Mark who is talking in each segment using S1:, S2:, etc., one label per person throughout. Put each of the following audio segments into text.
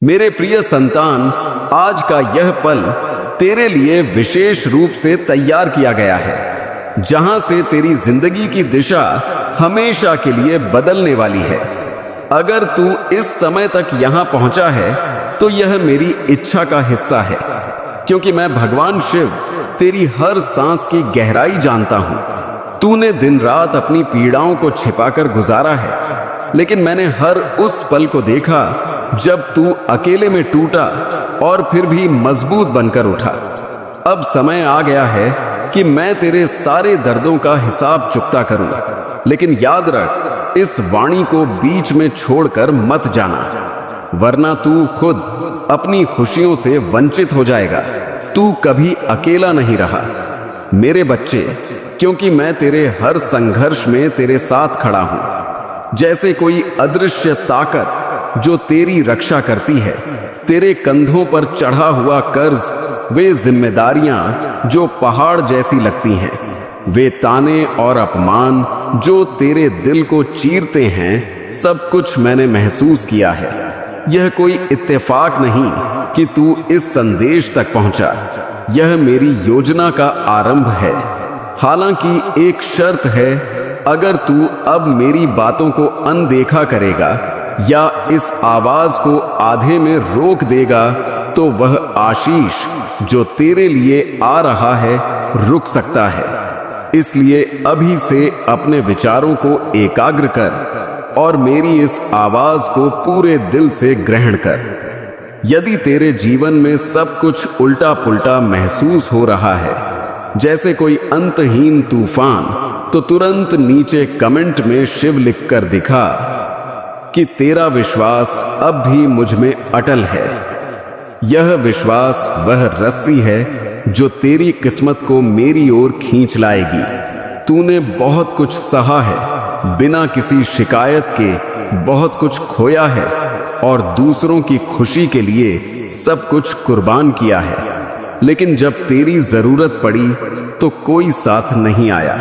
S1: मेरे प्रिय संतान, आज का यह पल तेरे लिए विशेष रूप से तैयार किया गया है, जहां से तेरी जिंदगी की दिशा हमेशा के लिए बदलने वाली है। अगर तू इस समय तक यहां पहुंचा है तो यह मेरी इच्छा का हिस्सा है, क्योंकि मैं भगवान शिव तेरी हर सांस की गहराई जानता हूं। तूने दिन रात अपनी पीड़ाओं को छिपाकर गुजारा है, लेकिन मैंने हर उस पल को देखा जब तू अकेले में टूटा और फिर भी मजबूत बनकर उठा। अब समय आ गया है कि मैं तेरे सारे दर्दों का हिसाब चुकता करूं, लेकिन याद रख, इस वाणी को बीच में छोड़कर मत जाना, वरना तू खुद अपनी खुशियों से वंचित हो जाएगा। तू कभी अकेला नहीं रहा मेरे बच्चे, क्योंकि मैं तेरे हर संघर्ष में तेरे साथ खड़ा हूं। जैसे कोई अदृश्य ताकत जो तेरी रक्षा करती है, तेरे कंधों पर चढ़ा हुआ कर्ज, वे जिम्मेदारियां जो पहाड़ जैसी लगती हैं, वे ताने और अपमान जो तेरे दिल को चीरते हैं, सब कुछ मैंने महसूस किया है। यह कोई इत्तेफाक नहीं कि तू इस संदेश तक पहुंचा, यह मेरी योजना का आरंभ है। हालांकि एक शर्त है, अगर तू अब मेरी बातों को अनदेखा करेगा या इस आवाज को आधे में रोक देगा, तो वह आशीष जो तेरे लिए आ रहा है रुक सकता है। इसलिए अभी से अपने विचारों को एकाग्र कर और मेरी इस आवाज को पूरे दिल से ग्रहण कर। यदि तेरे जीवन में सब कुछ उल्टा पुल्टा महसूस हो रहा है, जैसे कोई अंतहीन तूफान, तो तुरंत नीचे कमेंट में शिव लिखकर दिखा कि तेरा विश्वास अब भी मुझ में अटल है। यह विश्वास वह रस्सी है जो तेरी किस्मत को मेरी ओर खींच लाएगी। तूने बहुत कुछ सहा है, बिना किसी शिकायत के बहुत कुछ खोया है और दूसरों की खुशी के लिए सब कुछ कुर्बान किया है, लेकिन जब तेरी जरूरत पड़ी तो कोई साथ नहीं आया।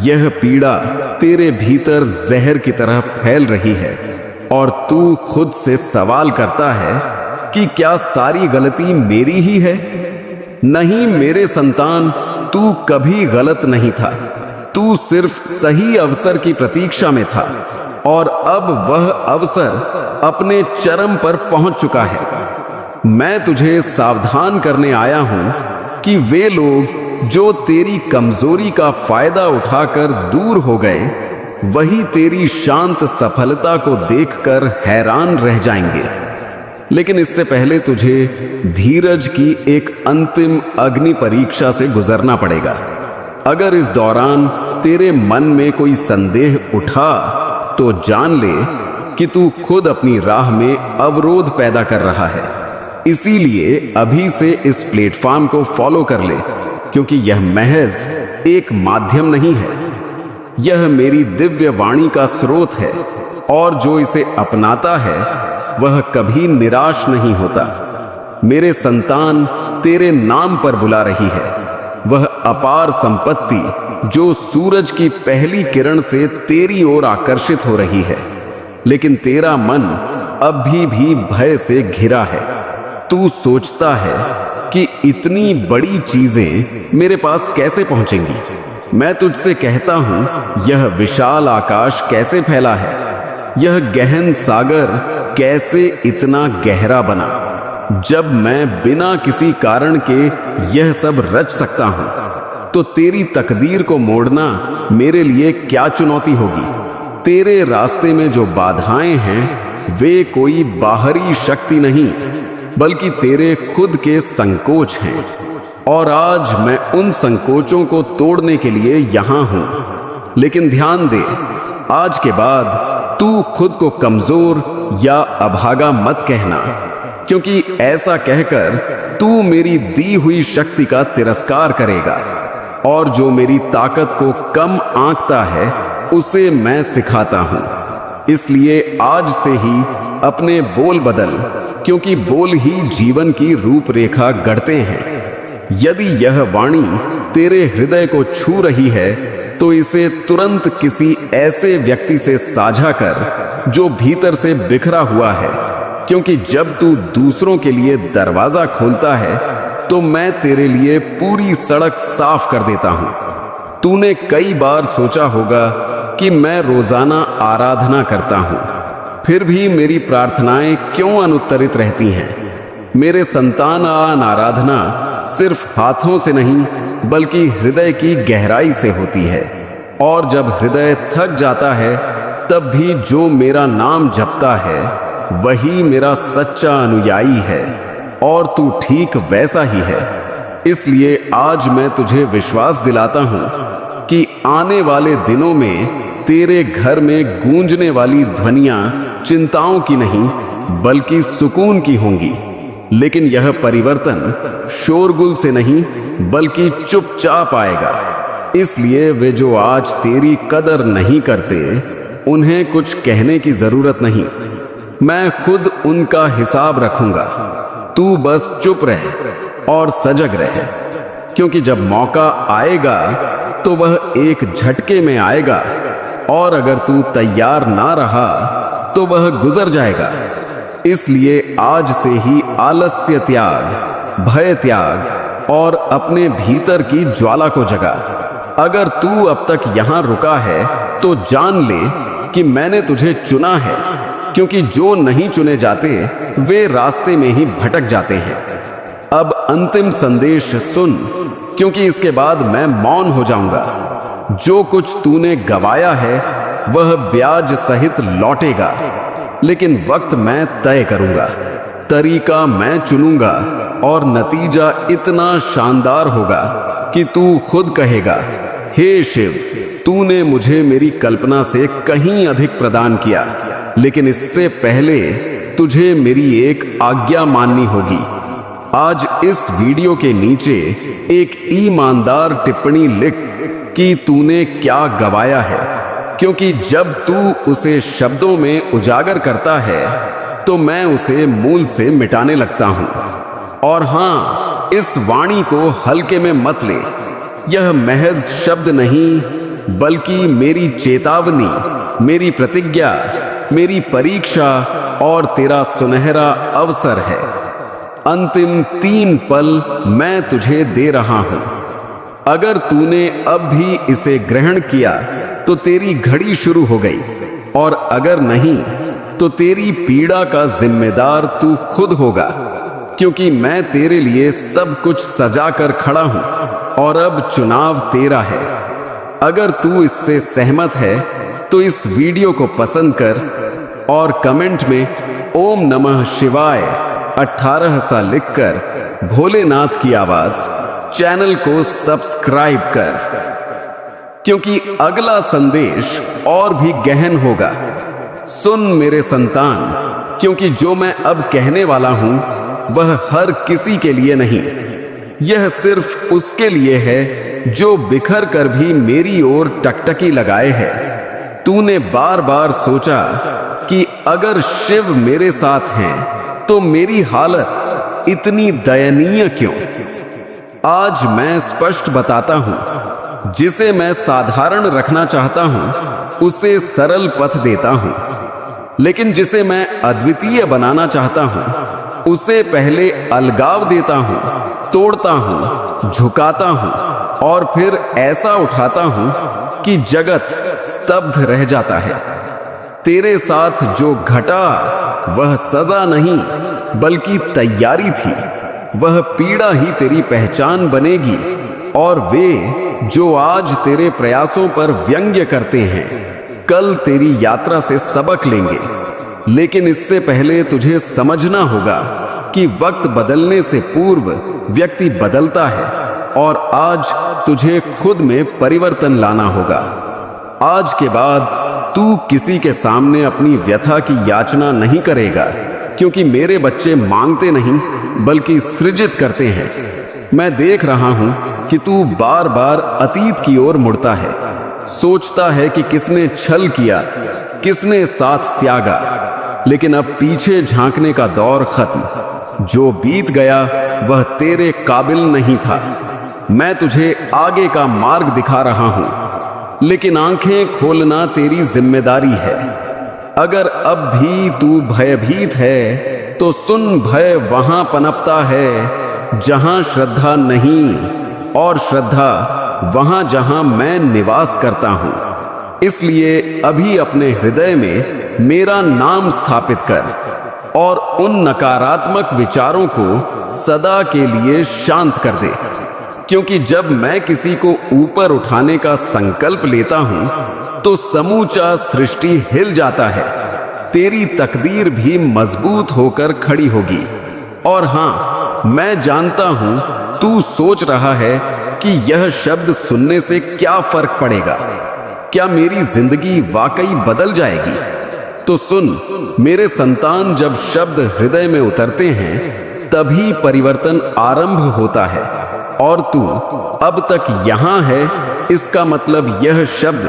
S1: यह पीड़ा तेरे भीतर जहर की तरह फैल रही है और तू खुद से सवाल करता है कि क्या सारी गलती मेरी ही है? नहीं मेरे संतान, तू कभी गलत नहीं था। तू सिर्फ सही अवसर की प्रतीक्षा में था और अब वह अवसर अपने चरम पर पहुंच चुका है। मैं तुझे सावधान करने आया हूं कि वे लोग जो तेरी कमजोरी का फायदा उठाकर दूर हो गए, वही तेरी शांत सफलता को देखकर हैरान रह जाएंगे। लेकिन इससे पहले तुझे धीरज की एक अंतिम अग्नि परीक्षा से गुजरना पड़ेगा। अगर इस दौरान तेरे मन में कोई संदेह उठा तो जान ले कि तू खुद अपनी राह में अवरोध पैदा कर रहा है। इसीलिए अभी से इस प्लेटफॉर्म को फॉलो कर ले, क्योंकि यह महज एक माध्यम नहीं है, यह मेरी दिव्य वाणी का स्रोत है और जो इसे अपनाता है वह कभी निराश नहीं होता। मेरे संतान तेरे नाम पर बुला रही है, वह अपार संपत्ति जो सूरज की पहली किरण से तेरी ओर आकर्षित हो रही है, लेकिन तेरा मन अभी भी भय से घिरा है। तू सोचता है कि इतनी बड़ी चीजें मेरे पास कैसे पहुंचेंगी। मैं तुझसे कहता हूं, यह विशाल आकाश कैसे फैला है, यह गहन सागर कैसे इतना गहरा बना। जब मैं बिना किसी कारण के यह सब रच सकता हूं, तो तेरी तकदीर को मोड़ना मेरे लिए क्या चुनौती होगी। तेरे रास्ते में जो बाधाएं हैं, वे कोई बाहरी शक्ति नहीं, बल्कि तेरे खुद के संकोच हैं। और आज मैं उन संकोचों को तोड़ने के लिए यहां हूं। लेकिन ध्यान दे, आज के बाद तू खुद को कमजोर या अभागा मत कहना, क्योंकि ऐसा कहकर तू मेरी दी हुई शक्ति का तिरस्कार करेगा, और जो मेरी ताकत को कम आंकता है उसे मैं सिखाता हूं। इसलिए आज से ही अपने बोल बदल, क्योंकि बोल ही जीवन की रूपरेखा गढ़ते हैं। यदि यह वाणी तेरे हृदय को छू रही है, तो इसे तुरंत किसी ऐसे व्यक्ति से साझा कर जो भीतर से बिखरा हुआ है क्योंकि जब तू दूसरों के लिए दरवाजा खोलता है तो मैं तेरे लिए पूरी सड़क साफ कर देता हूं। तूने कई बार सोचा होगा कि मैं रोजाना आराधना करता हूं, फिर भी मेरी प्रार्थनाएं क्यों अनुत्तरित रहती हैं। मेरे संतान, आराधना सिर्फ हाथों से नहीं बल्कि हृदय की गहराई से होती है, और जब हृदय थक जाता है तब भी जो मेरा नाम जपता है वही मेरा सच्चा अनुयायी है, और तू ठीक वैसा ही है। इसलिए आज मैं तुझे विश्वास दिलाता हूं कि आने वाले दिनों में तेरे घर में गूंजने वाली ध्वनियां चिंताओं की नहीं बल्कि सुकून की होंगी। लेकिन यह परिवर्तन शोरगुल से नहीं बल्कि चुपचाप आएगा। इसलिए वे जो आज तेरी कदर नहीं करते, उन्हें कुछ कहने की जरूरत नहीं। मैं खुद उनका हिसाब रखूंगा। तू बस चुप रह और सजग रह, क्योंकि जब मौका आएगा तो वह एक झटके में आएगा, और अगर तू तैयार ना रहा तो वह गुजर जाएगा। इसलिए आज से ही आलस्य त्याग, भय त्याग और अपने भीतर की ज्वाला को जगा। अगर तू अब तक यहां रुका है तो जान ले कि मैंने तुझे चुना है, क्योंकि जो नहीं चुने जाते वे रास्ते में ही भटक जाते हैं। अब अंतिम संदेश सुन, क्योंकि इसके बाद मैं मौन हो जाऊंगा। जो कुछ तूने गवाया है वह ब्याज सहित लौटेगा, लेकिन वक्त मैं तय करूंगा, तरीका मैं चुनूंगा, और नतीजा इतना शानदार होगा कि तू खुद कहेगा, हे शिव, तूने मुझे मेरी कल्पना से कहीं अधिक प्रदान किया, लेकिन इससे पहले तुझे मेरी एक आज्ञा माननी होगी। आज इस वीडियो के नीचे एक ईमानदार टिप्पणी लिख कि तूने क्या गवाया है, क्योंकि जब तू उसे शब्दों में उजागर करता है तो मैं उसे मूल से मिटाने लगता हूं। और हां, इस वाणी को हल्के में मत ले। यह महज शब्द नहीं बल्कि मेरी चेतावनी, मेरी प्रतिज्ञा, मेरी परीक्षा और तेरा सुनहरा अवसर है। अंतिम 3 पल मैं तुझे दे रहा हूं। अगर तूने अब भी इसे ग्रहण किया तो तेरी घड़ी शुरू हो गई, और अगर नहीं तो तेरी पीड़ा का जिम्मेदार तू खुद होगा, क्योंकि मैं तेरे लिए सब कुछ सजा कर खड़ा हूं और अब चुनाव तेरा है। अगर तू इससे सहमत है तो इस वीडियो को पसंद कर और कमेंट में ओम नमः शिवाय 18 सा लिखकर भोलेनाथ की आवाज चैनल को सब्सक्राइब कर, क्योंकि अगला संदेश और भी गहन होगा। सुन मेरे संतान, क्योंकि जो मैं अब कहने वाला हूं वह हर किसी के लिए नहीं, यह सिर्फ उसके लिए है जो बिखर कर भी मेरी ओर टकटकी लगाए है। तूने बार बार सोचा कि अगर शिव मेरे साथ हैं तो मेरी हालत इतनी दयनीय क्यों। आज मैं स्पष्ट बताता हूं, जिसे मैं साधारण रखना चाहता हूं उसे सरल पथ देता हूं, लेकिन जिसे मैं अद्वितीय बनाना चाहता हूं उसे पहले अलगाव देता हूं, तोड़ता हूं, झुकाता हूं और फिर ऐसा उठाता हूं कि जगत स्तब्ध रह जाता है। तेरे साथ जो घटा वह सजा नहीं बल्कि तैयारी थी। वह पीड़ा ही तेरी पहचान बनेगी, और वे जो आज तेरे प्रयासों पर व्यंग्य करते हैं कल तेरी यात्रा से सबक लेंगे। लेकिन इससे पहले तुझे समझना होगा कि वक्त बदलने से पूर्व व्यक्ति बदलता है, और आज तुझे खुद में परिवर्तन लाना होगा। आज के बाद तू किसी के सामने अपनी व्यथा की याचना नहीं करेगा, क्योंकि मेरे बच्चे मांगते नहीं बल्कि सृजित करते हैं। मैं देख रहा हूं कि तू बार बार अतीत की ओर मुड़ता है, सोचता है कि किसने छल किया, किसने साथ त्यागा, लेकिन अब पीछे झांकने का दौर खत्म। जो बीत गया वह तेरे काबिल नहीं था। मैं तुझे आगे का मार्ग दिखा रहा हूं, लेकिन आंखें खोलना तेरी जिम्मेदारी है। अगर अब भी तू भयभीत है तो सुन, भय वहां पनपता है जहां श्रद्धा नहीं, और श्रद्धा वहां जहां मैं निवास करता हूं। इसलिए अभी अपने हृदय में मेरा नाम स्थापित कर और उन नकारात्मक विचारों को सदा के लिए शांत कर दे, क्योंकि जब मैं किसी को ऊपर उठाने का संकल्प लेता हूं तो समूचा सृष्टि हिल जाता है। तेरी तकदीर भी मजबूत होकर खड़ी होगी। और हां, मैं जानता हूं तू सोच रहा है कि यह शब्द सुनने से क्या फर्क पड़ेगा, क्या मेरी जिंदगी वाकई बदल जाएगी? तो सुन मेरे संतान, जब शब्द हृदय में उतरते हैं तभी परिवर्तन आरंभ होता है। और तू अब तक यहां है, इसका मतलब यह शब्द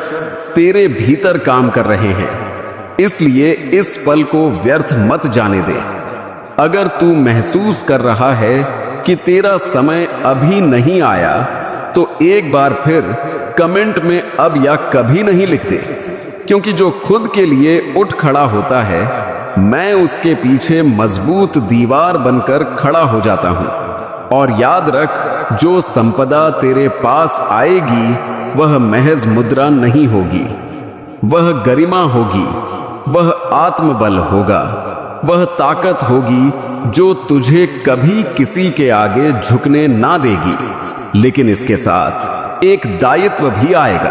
S1: तेरे भीतर काम कर रहे हैं। इसलिए इस पल को व्यर्थ मत जाने दे। अगर तू महसूस कर रहा है कि तेरा समय अभी नहीं आया तो एक बार फिर कमेंट में अब या कभी नहीं लिख दे, क्योंकि जो खुद के लिए उठ खड़ा होता है, मैं उसके पीछे मजबूत दीवार बनकर खड़ा हो जाता हूं। और याद रख, जो संपदा तेरे पास आएगी वह महज मुद्रा नहीं होगी, वह गरिमा होगी, वह आत्मबल होगा, वह ताकत होगी जो तुझे कभी किसी के आगे झुकने ना देगी। लेकिन इसके साथ एक दायित्व भी आएगा।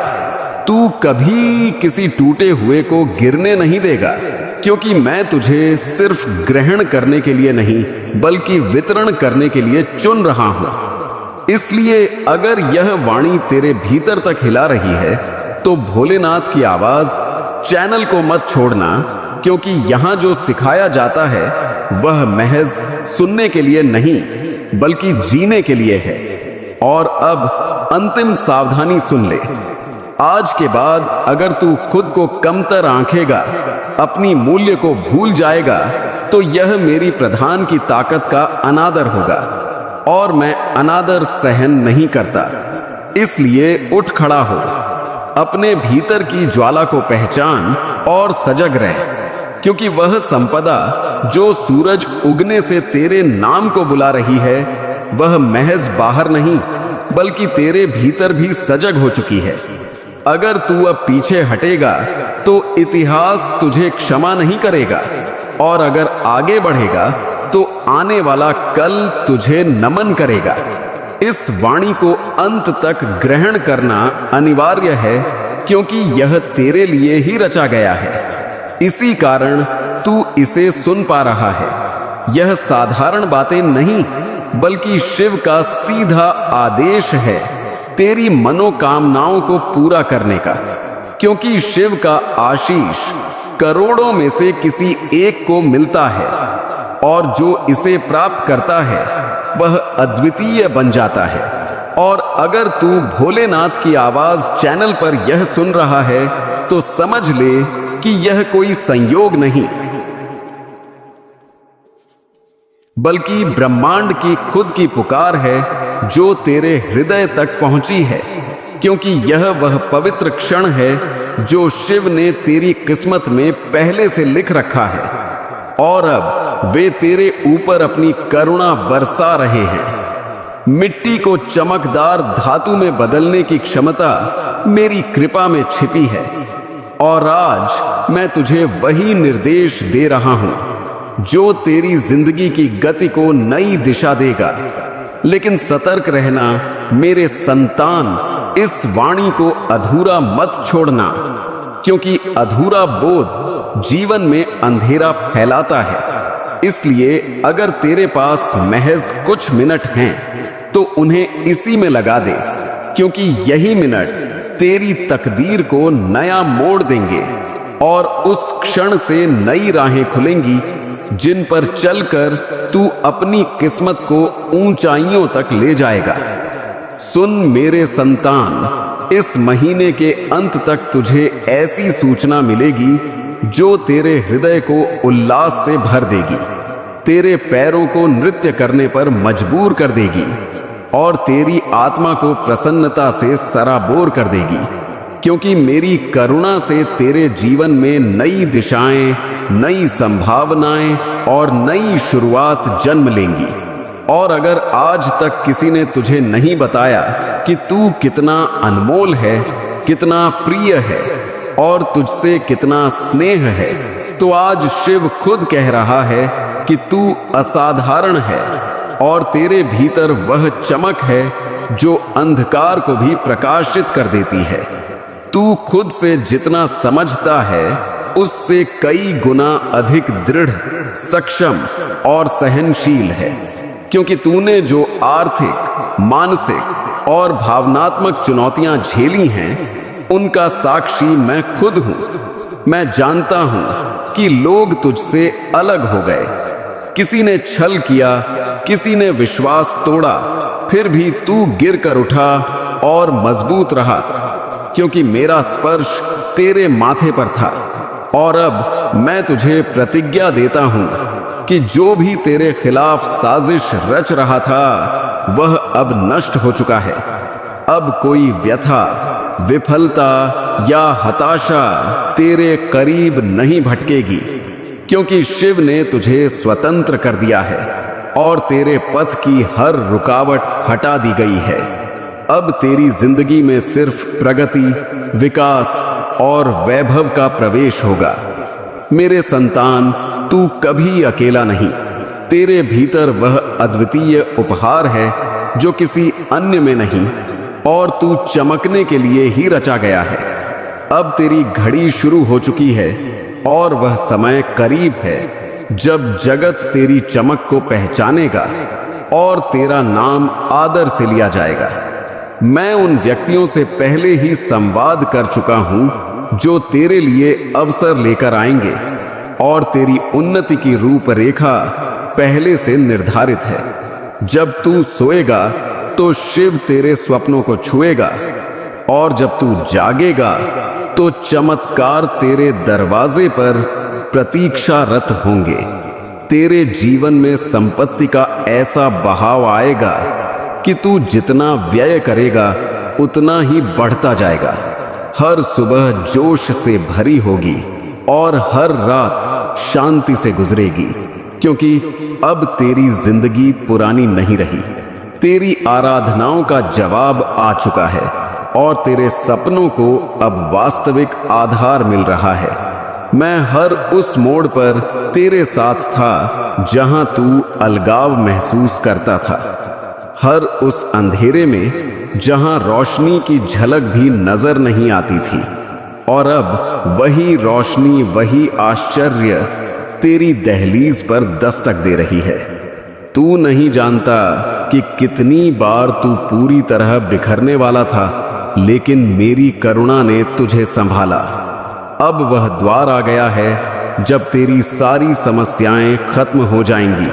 S1: तू कभी किसी टूटे हुए को गिरने नहीं देगा, क्योंकि मैं तुझे सिर्फ ग्रहण करने के लिए नहीं बल्कि वितरण करने के लिए चुन रहा हूं। इसलिए अगर यह वाणी तेरे भीतर तक हिला रही है तो भोलेनाथ की आवाज चैनल को मत छोड़ना, क्योंकि यहां जो सिखाया जाता है वह महज सुनने के लिए नहीं बल्कि जीने के लिए है। और अब अंतिम सावधानी सुन ले। आज के बाद अगर तू खुद को कमतर आंखेगा, अपनी मूल्य को भूल जाएगा, तो यह मेरी प्रधान की ताकत का अनादर होगा, और मैं अनादर सहन नहीं करता। इसलिए उठ खड़ा हो, अपने भीतर की ज्वाला को पहचान और सजग रह, क्योंकि वह संपदा जो सूरज उगने से तेरे नाम को बुला रही है वह महज बाहर नहीं बल्कि तेरे भीतर भी सजग हो चुकी है। अगर तू अब पीछे हटेगा तो इतिहास तुझे क्षमा नहीं करेगा, और अगर आगे बढ़ेगा तो आने वाला कल तुझे नमन करेगा। इस वाणी को अंत तक ग्रहण करना अनिवार्य है, क्योंकि यह तेरे लिए ही रचा गया है। इसी कारण तू इसे सुन पा रहा है। यह साधारण बातें नहीं बल्कि शिव का सीधा आदेश है तेरी मनोकामनाओं को पूरा करने का, क्योंकि शिव का आशीष करोड़ों में से किसी एक को मिलता है, और जो इसे प्राप्त करता है वह अद्वितीय बन जाता है। और अगर तू भोलेनाथ की आवाज चैनल पर यह सुन रहा है तो समझ ले कि यह कोई संयोग नहीं बल्कि ब्रह्मांड की खुद की पुकार है जो तेरे हृदय तक पहुंची है, क्योंकि यह वह पवित्र क्षण है जो शिव ने तेरी किस्मत में पहले से लिख रखा है, और अब वे तेरे ऊपर अपनी करुणा बरसा रहे हैं। मिट्टी को चमकदार धातु में बदलने की क्षमता मेरी कृपा में छिपी है, और आज मैं तुझे वही निर्देश दे रहा हूं जो तेरी जिंदगी की गति को नई दिशा देगा। लेकिन सतर्क रहना मेरे संतान, इस वाणी को अधूरा मत छोड़ना, क्योंकि अधूरा बोध जीवन में अंधेरा फैलाता है। इसलिए अगर तेरे पास महज कुछ मिनट हैं तो उन्हें इसी में लगा दे, क्योंकि यही मिनट तेरी तकदीर को नया मोड़ देंगे, और उस क्षण से नई राहें खुलेंगी जिन पर चलकर तू अपनी किस्मत को ऊंचाइयों तक ले जाएगा। सुन मेरे संतान, इस महीने के अंत तक तुझे ऐसी सूचना मिलेगी जो तेरे हृदय को उल्लास से भर देगी, तेरे पैरों को नृत्य करने पर मजबूर कर देगी, और तेरी आत्मा को प्रसन्नता से सराबोर कर देगी। क्योंकि मेरी करुणा से तेरे जीवन में नई दिशाएं, नई संभावनाएं और नई शुरुआत जन्म लेंगी। और अगर आज तक किसी ने तुझे नहीं बताया कि तू कितना अनमोल है, कितना प्रिय है और तुझसे कितना स्नेह है, तो आज शिव खुद कह रहा है कि तू असाधारण है और तेरे भीतर वह चमक है जो अंधकार को भी प्रकाशित कर देती है। तू खुद से जितना समझता है उससे कई गुना अधिक दृढ़, सक्षम और सहनशील है, क्योंकि तूने जो आर्थिक, मानसिक और भावनात्मक चुनौतियां झेली हैं, उनका साक्षी मैं खुद हूं। मैं जानता हूं कि लोग तुझसे अलग हो गए। किसी ने छल किया, किसी ने विश्वास तोड़ा, फिर भी तू गिर कर उठा और मजबूत रहा, क्योंकि मेरा स्पर्श तेरे माथे पर था। और अब मैं तुझे प्रतिज्ञा देता हूं कि जो भी तेरे खिलाफ साजिश रच रहा था वह अब नष्ट हो चुका है। अब कोई व्यथा, विफलता या हताशा तेरे करीब नहीं भटकेगी, क्योंकि शिव ने तुझे स्वतंत्र कर दिया है और तेरे पथ की हर रुकावट हटा दी गई है। अब तेरी जिंदगी में सिर्फ प्रगति, विकास और वैभव का प्रवेश होगा। मेरे संतान, तू कभी अकेला नहीं। तेरे भीतर वह अद्वितीय उपहार है जो किसी अन्य में नहीं, और तू चमकने के लिए ही रचा गया है। अब तेरी घड़ी शुरू हो चुकी है और वह समय करीब है जब जगत तेरी चमक को पहचानेगा और तेरा नाम आदर से लिया जाएगा। मैं उन व्यक्तियों से पहले ही संवाद कर चुका हूं जो तेरे लिए अवसर लेकर आएंगे, और तेरी उन्नति की रूपरेखा पहले से निर्धारित है। जब तू सोएगा तो शिव तेरे स्वप्नों को छुएगा, और जब तू जागेगा तो चमत्कार तेरे दरवाजे पर प्रतीक्षारत होंगे। तेरे जीवन में संपत्ति का ऐसा बहाव आएगा कि तू जितना व्यय करेगा उतना ही बढ़ता जाएगा। हर सुबह जोश से भरी होगी और हर रात शांति से गुजरेगी, क्योंकि अब तेरी जिंदगी पुरानी नहीं रही। तेरी आराधनाओं का जवाब आ चुका है और तेरे सपनों को अब वास्तविक आधार मिल रहा है। मैं हर उस मोड़ पर तेरे साथ था जहां तू अलगाव महसूस करता था, हर उस अंधेरे में जहां रोशनी की झलक भी नजर नहीं आती थी, और अब वही रोशनी, वही आश्चर्य तेरी दहलीज पर दस्तक दे रही है। तू नहीं जानता कि कितनी बार तू पूरी तरह बिखरने वाला था, लेकिन मेरी करुणा ने तुझे संभाला। अब वह द्वार आ गया है जब तेरी सारी समस्याएं खत्म हो जाएंगी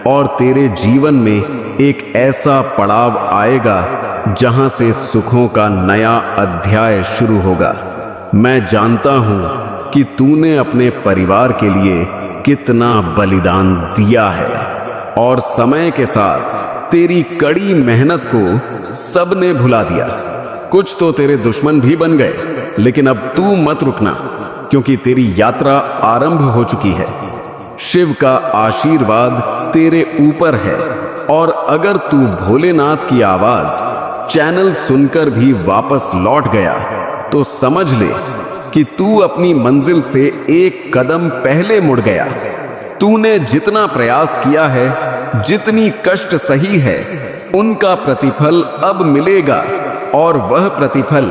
S1: और तेरे जीवन में एक ऐसा पड़ाव आएगा जहां से सुखों का नया अध्याय शुरू होगा। मैं जानता हूं कि तूने अपने परिवार के लिए कितना बलिदान दिया है, और समय के साथ तेरी कड़ी मेहनत को सबने भुला दिया। कुछ तो तेरे दुश्मन भी बन गए, लेकिन अब तू मत रुकना, क्योंकि तेरी यात्रा आरंभ हो चुकी है। शिव का आशीर्वाद तेरे ऊपर है, और अगर तू भोलेनाथ की आवाज चैनल सुनकर भी वापस लौट गया तो समझ ले कि तू अपनी मंजिल से एक कदम पहले मुड़ गया। तूने जितना प्रयास किया है, जितनी कष्ट सही है, उनका प्रतिफल अब मिलेगा, और वह प्रतिफल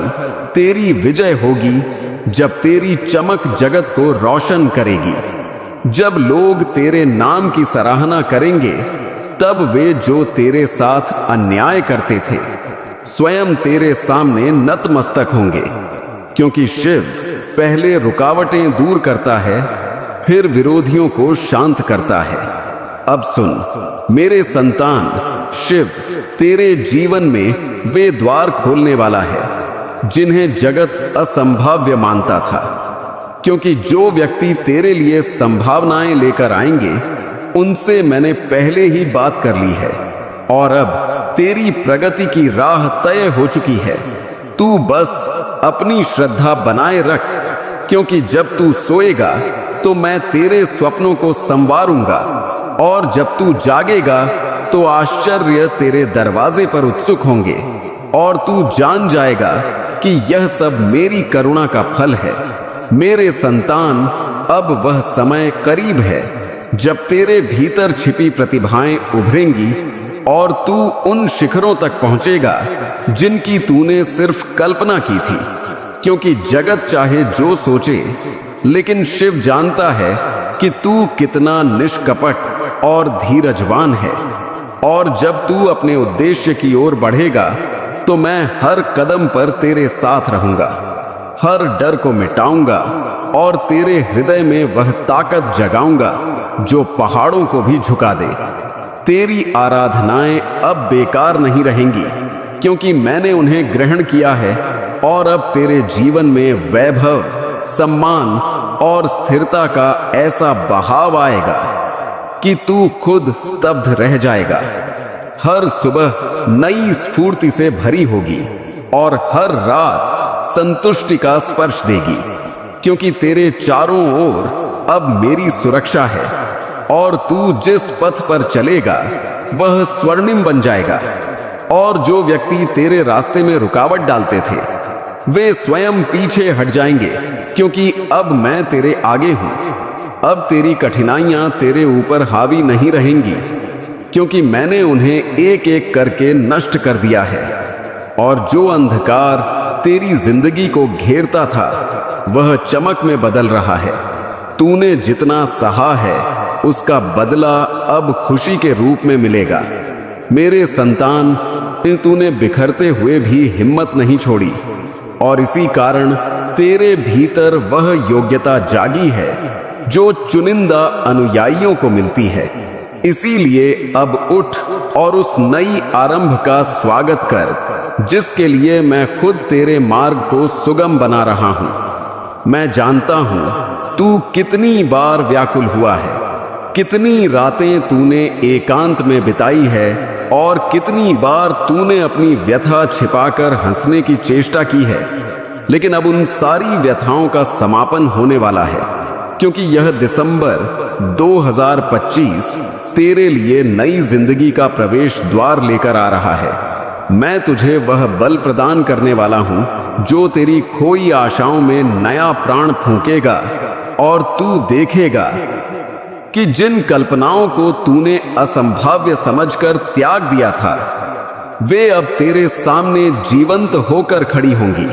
S1: तेरी विजय होगी जब तेरी चमक जगत को रोशन करेगी। जब लोग तेरे नाम की सराहना करेंगे, तब वे जो तेरे साथ अन्याय करते थे स्वयं तेरे सामने नतमस्तक होंगे, क्योंकि शिव पहले रुकावटें दूर करता है, फिर विरोधियों को शांत करता है। अब सुन मेरे संतान, शिव तेरे जीवन में वे द्वार खोलने वाला है जिन्हें जगत असंभाव्य मानता था, क्योंकि जो व्यक्ति तेरे लिए संभावनाएं लेकर आएंगे उनसे मैंने पहले ही बात कर ली है, और अब तेरी प्रगति की राह तय हो चुकी है। तू बस अपनी श्रद्धा बनाए रख, क्योंकि जब तू सोएगा तो मैं तेरे स्वप्नों को संवारूंगा, और जब तू जागेगा तो आश्चर्य तेरे दरवाजे पर उत्सुक होंगे, और तू जान जाएगा कि यह सब मेरी करुणा का फल है। मेरे संतान, अब वह समय करीब है जब तेरे भीतर छिपी प्रतिभाएं उभरेंगी और तू उन शिखरों तक पहुंचेगा जिनकी तूने सिर्फ कल्पना की थी। क्योंकि जगत चाहे जो सोचे, लेकिन शिव जानता है कि तू कितना निष्कपट और धीरजवान है। और जब तू अपने उद्देश्य की ओर बढ़ेगा तो मैं हर कदम पर तेरे साथ रहूंगा, हर डर को मिटाऊंगा और तेरे हृदय में वह ताकत जगाऊंगा जो पहाड़ों को भी झुका दे। तेरी आराधनाएं अब बेकार नहीं रहेंगी, क्योंकि मैंने उन्हें ग्रहण किया है, और अब तेरे जीवन में वैभव, सम्मान और स्थिरता का ऐसा बहाव आएगा कि तू खुद स्तब्ध रह जाएगा। हर सुबह नई स्फूर्ति से भरी होगी और हर रात संतुष्टि का स्पर्श देगी, क्योंकि तेरे चारों ओर अब मेरी सुरक्षा है, और तू जिस पथ पर चलेगा वह स्वर्णिम बन जाएगा। और जो व्यक्ति तेरे रास्ते में रुकावट डालते थे वे स्वयं पीछे हट जाएंगे, क्योंकि अब मैं तेरे आगे हूं। अब तेरी कठिनाइयां तेरे ऊपर हावी नहीं रहेंगी, क्योंकि मैंने उन्हें एक एक करके नष्ट कर दिया है। और जो अंधकार तेरी जिंदगी को घेरता था वह चमक में बदल रहा है। तूने जितना सहा है उसका बदला अब खुशी के रूप में मिलेगा। मेरे संतान, तूने बिखरते हुए भी हिम्मत नहीं छोड़ी, और इसी कारण तेरे भीतर वह योग्यता जागी है जो चुनिंदा अनुयायियों को मिलती है। इसीलिए अब उठ और उस नई आरंभ का स्वागत कर जिसके लिए मैं खुद तेरे मार्ग को सुगम बना रहा हूं। मैं जानता हूं तू कितनी बार व्याकुल हुआ है, कितनी रातें तूने एकांत में बिताई है, और कितनी बार तूने अपनी व्यथा छिपाकर हंसने की चेष्टा की है। लेकिन अब उन सारी व्यथाओं का समापन होने वाला है, क्योंकि यह दिसंबर 2025 तेरे लिए नई जिंदगी का प्रवेश द्वार लेकर आ रहा है। मैं तुझे वह बल प्रदान करने वाला हूं जो तेरी खोई आशाओं में नया प्राण फूंकेगा, और तू देखेगा कि जिन कल्पनाओं को तूने असंभाव्य समझकर त्याग दिया था वे अब तेरे सामने जीवंत होकर खड़ी होंगी।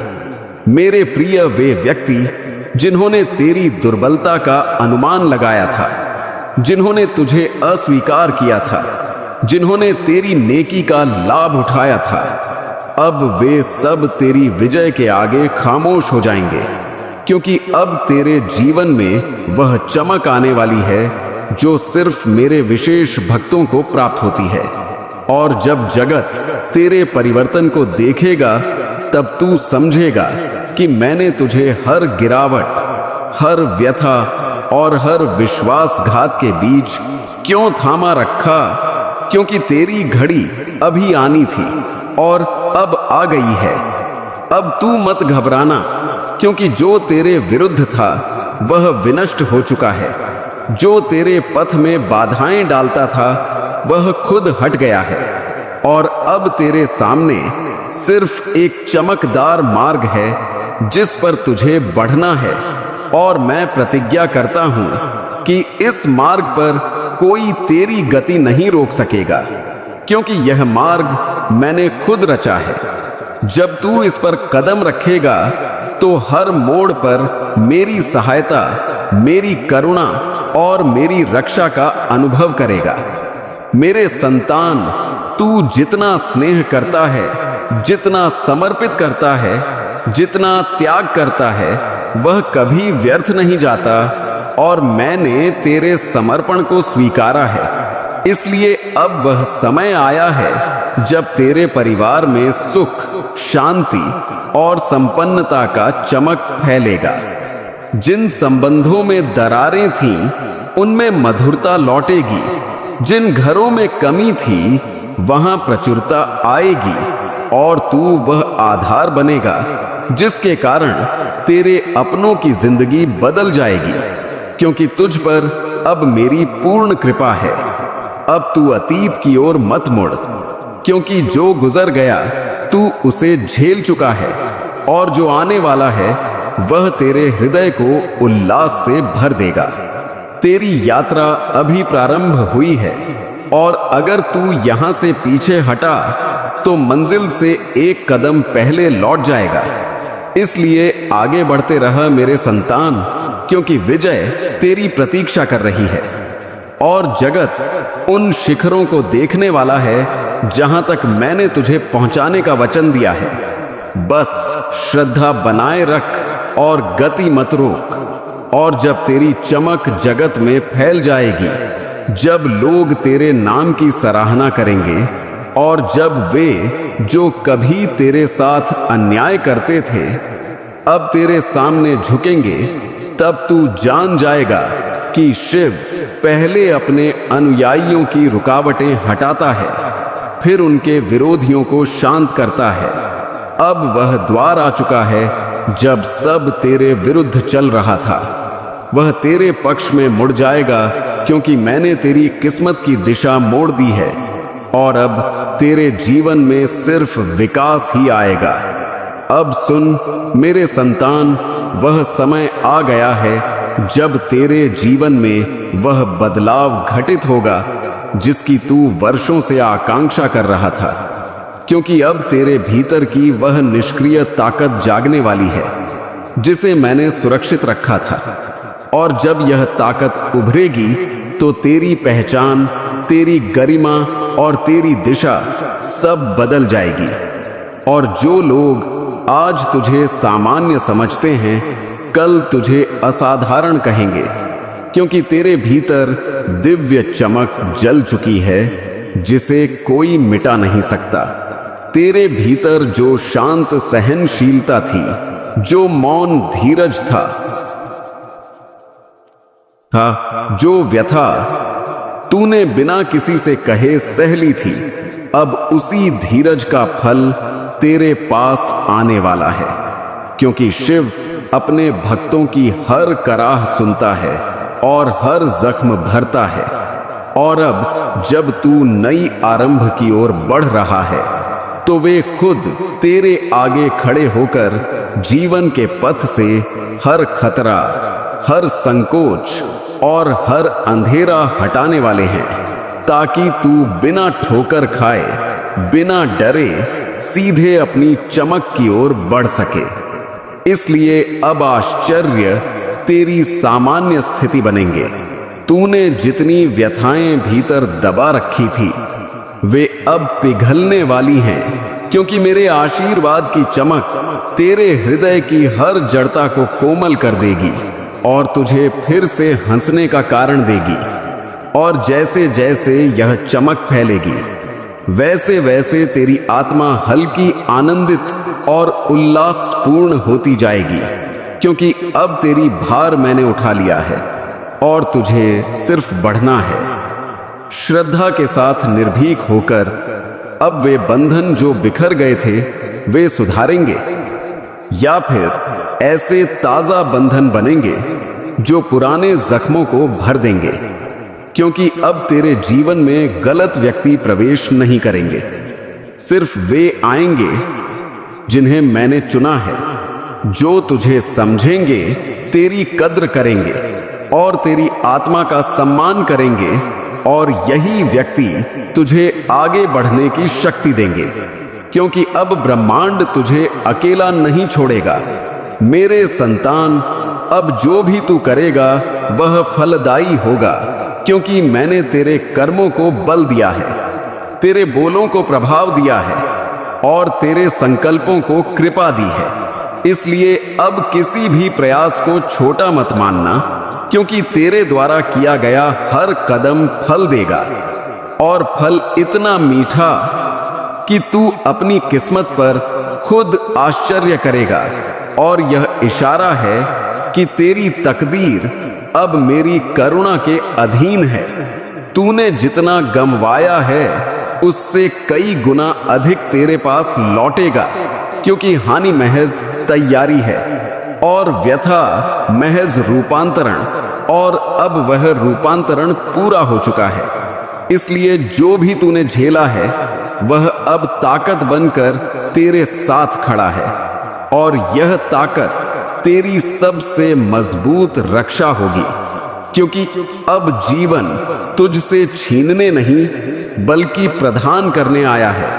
S1: मेरे प्रिय, वे व्यक्ति जिन्होंने तेरी दुर्बलता का अनुमान लगाया था, जिन्होंने तुझे अस्वीकार किया था, जिन्होंने तेरी नेकी का लाभ उठाया था, अब वे सब तेरी विजय के आगे खामोश हो जाएंगे, क्योंकि अब तेरे जीवन में वह चमक आने वाली है जो सिर्फ मेरे विशेष भक्तों को प्राप्त होती है। और जब जगत तेरे परिवर्तन को देखेगा तब तू समझेगा कि मैंने तुझे हर गिरावट, हर व्यथा और हर विश्वासघात के बीच क्यों थामा रखा, क्योंकि तेरी घड़ी अभी आनी थी और अब आ गई है। अब तू मत घबराना, क्योंकि जो तेरे विरुद्ध था वह विनष्ट हो चुका है। जो तेरे पथ में बाधाएं डालता था वह खुद हट गया है, और अब तेरे सामने सिर्फ एक चमकदार मार्ग है जिस पर तुझे बढ़ना है। और मैं प्रतिज्ञा करता हूं कि इस मार्ग पर कोई तेरी गति नहीं रोक सकेगा, क्योंकि यह मार्ग मैंने खुद रचा है। जब तू इस पर कदम रखेगा तो हर मोड़ पर मेरी सहायता, मेरी करुणा और मेरी रक्षा का अनुभव करेगा। मेरे संतान, तू जितना स्नेह करता है, जितना समर्पित करता है, जितना त्याग करता है, वह कभी व्यर्थ नहीं जाता, और मैंने तेरे समर्पण को स्वीकारा है। इसलिए अब वह समय आया है जब तेरे परिवार में सुख, शांति और संपन्नता का चमक फैलेगा। जिन संबंधों में दरारें थीं, उनमें मधुरता लौटेगी। जिन घरों में कमी थी, वहां प्रचुरता आएगी। और तू वह आधार बनेगा जिसके कारण तेरे अपनों की जिंदगी बदल जाएगी, क्योंकि तुझ पर अब मेरी पूर्ण कृपा है। अब तू अतीत की ओर मत मुड़, क्योंकि जो गुजर गया तू उसे झेल चुका है, और जो आने वाला है वह तेरे हृदय को उल्लास से भर देगा। तेरी यात्रा अभी प्रारंभ हुई है, और अगर तू यहां से पीछे हटा तो मंजिल से एक कदम पहले लौट जाएगा। इसलिए आगे बढ़ते रह मेरे संतान, क्योंकि विजय तेरी प्रतीक्षा कर रही है, और जगत उन शिखरों को देखने वाला है जहां तक मैंने तुझे पहुंचाने का वचन दिया है। बस श्रद्धा बनाए रख और गति मत रोक। और जब तेरी चमक जगत में फैल जाएगी, जब लोग तेरे नाम की सराहना करेंगे, और जब वे जो कभी तेरे साथ अन्याय करते थे अब तेरे सामने झुकेंगे, तब तू जान जाएगा कि शिव पहले अपने अनुयायियों की रुकावटें हटाता है, फिर उनके विरोधियों को शांत करता है। अब वह द्वार आ चुका है जब सब तेरे विरुद्ध चल रहा था, वह तेरे पक्ष में मुड़ जाएगा, क्योंकि मैंने तेरी किस्मत की दिशा मोड़ दी है, और अब तेरे जीवन में सिर्फ विकास ही आएगा। अब सुन मेरे संतान, वह समय आ गया है जब तेरे जीवन में वह बदलाव घटित होगा जिसकी तू वर्षों से आकांक्षा कर रहा था, क्योंकि अब तेरे भीतर की वह निष्क्रिय ताकत जागने वाली है जिसे मैंने सुरक्षित रखा था। और जब यह ताकत उभरेगी तो तेरी पहचान, तेरी गरिमा और तेरी दिशा सब बदल जाएगी। और जो लोग आज तुझे सामान्य समझते हैं कल तुझे असाधारण कहेंगे, क्योंकि तेरे भीतर दिव्य चमक जल चुकी है जिसे कोई मिटा नहीं सकता। तेरे भीतर जो शांत सहनशीलता थी, जो मौन धीरज था, जो व्यथा तूने बिना किसी से कहे सह ली थी, अब उसी धीरज का फल तेरे पास आने वाला है, क्योंकि शिव अपने भक्तों की हर कराह सुनता है और हर जख्म भरता है। और अब जब तू नई आरंभ की ओर बढ़ रहा है तो वे खुद तेरे आगे खड़े होकर जीवन के पथ से हर खतरा, हर संकोच और हर अंधेरा हटाने वाले हैं, ताकि तू बिना ठोकर खाए, बिना डरे सीधे अपनी चमक की ओर बढ़ सके। इसलिए अब आश्चर्य तेरी सामान्य स्थिति बनेंगे। तूने जितनी व्यथाएं भीतर दबा रखी थी वे अब पिघलने वाली हैं, क्योंकि मेरे आशीर्वाद की चमक तेरे हृदय की हर जड़ता को कोमल कर देगी और तुझे फिर से हंसने का कारण देगी। और जैसे जैसे यह चमक फैलेगी वैसे वैसे तेरी आत्मा हल्की, आनंदित और उल्लासपूर्ण होती जाएगी, क्योंकि अब तेरी भार मैंने उठा लिया है और तुझे सिर्फ बढ़ना है। श्रद्धा के साथ निर्भीक होकर अब वे बंधन जो बिखर गए थे वे सुधारेंगे, या फिर ऐसे ताजा बंधन बनेंगे जो पुराने जख्मों को भर देंगे, क्योंकि अब तेरे जीवन में गलत व्यक्ति प्रवेश नहीं करेंगे। सिर्फ वे आएंगे जिन्हें मैंने चुना है, जो तुझे समझेंगे, तेरी कद्र करेंगे और तेरी आत्मा का सम्मान करेंगे, और यही व्यक्ति तुझे आगे बढ़ने की शक्ति देंगे, क्योंकि अब ब्रह्मांड तुझे अकेला नहीं छोड़ेगा। मेरे संतान, अब जो भी तू करेगा वह फलदायी होगा, क्योंकि मैंने तेरे कर्मों को बल दिया है, तेरे बोलों को प्रभाव दिया है और तेरे संकल्पों को कृपा दी है। इसलिए अब किसी भी प्रयास को छोटा मत मानना, क्योंकि तेरे द्वारा किया गया हर कदम फल देगा, और फल इतना मीठा कि तू अपनी किस्मत पर खुद आश्चर्य करेगा। और यह इशारा है कि तेरी तकदीर अब मेरी करुणा के अधीन है। तूने जितना गमवाया है उससे कई गुना अधिक तेरे पास लौटेगा, क्योंकि हानि महज तैयारी है और व्यथा महज रूपांतरण, और अब वह रूपांतरण पूरा हो चुका है। इसलिए जो भी तूने झेला है वह अब ताकत बनकर तेरे साथ खड़ा है, और यह ताकत तेरी सबसे मजबूत रक्षा होगी, क्योंकि अब जीवन तुझसे छीनने नहीं बल्कि प्रदान करने आया है,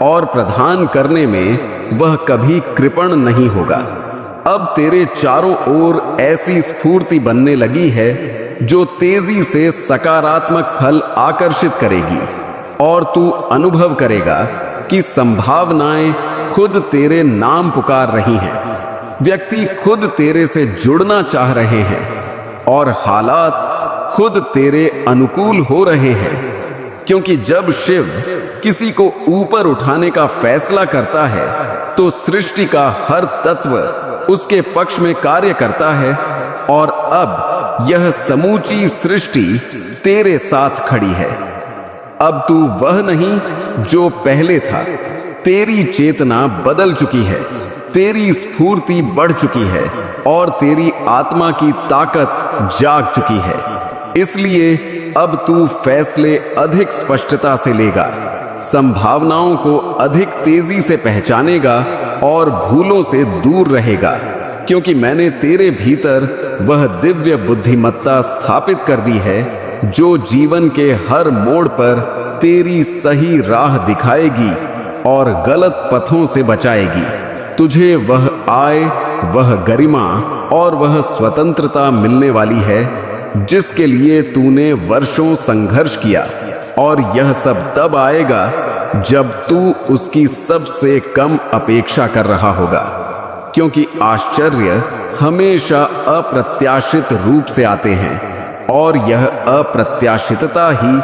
S1: और प्रदान करने में वह कभी कृपण नहीं होगा। अब तेरे चारों ओर ऐसी स्फूर्ति बनने लगी है जो तेजी से सकारात्मक फल आकर्षित करेगी, और तू अनुभव करेगा कि संभावनाएं खुद तेरे नाम पुकार रही हैं। व्यक्ति खुद तेरे से जुड़ना चाह रहे हैं और हालात खुद तेरे अनुकूल हो रहे हैं, क्योंकि जब शिव किसी को ऊपर उठाने का फैसला करता है तो सृष्टि का हर तत्व उसके पक्ष में कार्य करता है, और अब यह समूची सृष्टि तेरे साथ खड़ी है। अब तू वह नहीं जो पहले था। तेरी चेतना बदल चुकी है, तेरी स्फूर्ति बढ़ चुकी है, और तेरी आत्मा की ताकत जाग चुकी है। इसलिए अब तू फैसले अधिक स्पष्टता से लेगा, संभावनाओं को अधिक तेजी से पहचानेगा और भूलों से दूर रहेगा, क्योंकि मैंने तेरे भीतर वह दिव्य बुद्धिमत्ता स्थापित कर दी है जो जीवन के हर मोड़ पर तेरी सही राह दिखाएगी और गलत पथों से बचाएगी। तुझे वह आय, वह गरिमा और वह स्वतंत्रता मिलने वाली है जिसके लिए तूने वर्षों संघर्ष किया, और यह सब तब आएगा जब तू उसकी सबसे कम अपेक्षा कर रहा होगा, क्योंकि आश्चर्य हमेशा अप्रत्याशित रूप से आते हैं, और यह अप्रत्याशितता ही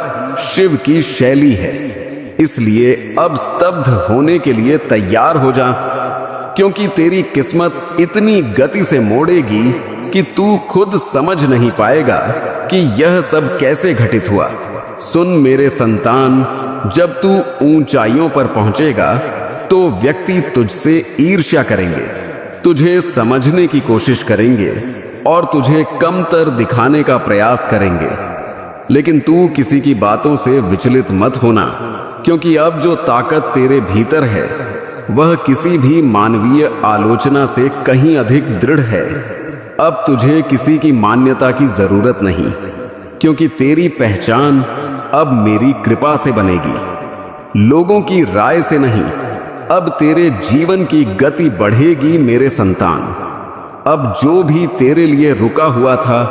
S1: शिव की शैली है। इसलिए अब स्तब्ध होने के लिए तैयार हो जा, क्योंकि तेरी किस्मत इतनी गति से मोड़ेगी कि तू खुद समझ नहीं पाएगा कि यह सब कैसे घटित हुआ। सुन मेरे संतान, जब तू ऊंचाइयों पर पहुंचेगा तो व्यक्ति तुझसे ईर्ष्या करेंगे, तुझे समझने की कोशिश करेंगे और तुझे कमतर दिखाने का प्रयास करेंगे। लेकिन तू किसी की बातों से विचलित मत होना, क्योंकि अब जो ताकत तेरे भीतर है वह किसी भी मानवीय आलोचना से कहीं अधिक दृढ़ है। अब तुझे किसी की मान्यता की जरूरत नहीं, क्योंकि तेरी पहचान अब मेरी कृपा से बनेगी, लोगों की राय से नहीं। अब तेरे जीवन की गति बढ़ेगी मेरे संतान। अब जो भी तेरे लिए रुका हुआ था,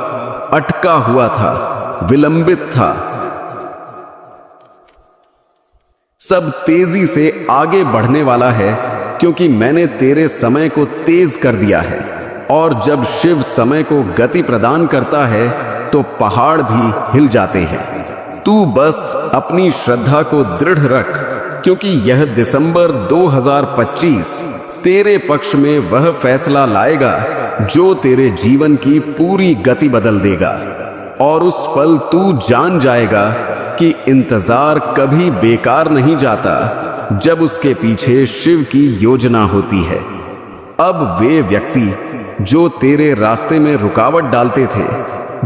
S1: अटका हुआ था, विलंबित था, सब तेजी से आगे बढ़ने वाला है, क्योंकि मैंने तेरे समय को तेज कर दिया है। और जब शिव समय को गति प्रदान करता है तो पहाड़ भी हिल जाते हैं। तू बस अपनी श्रद्धा को दृढ़ रख, क्योंकि यह दिसंबर 2025 तेरे पक्ष में वह फैसला लाएगा जो तेरे जीवन की पूरी गति बदल देगा। और उस पल तू जान जाएगा कि इंतजार कभी बेकार नहीं जाता जब उसके पीछे शिव की योजना होती है। अब वे व्यक्ति जो तेरे रास्ते में रुकावट डालते थे,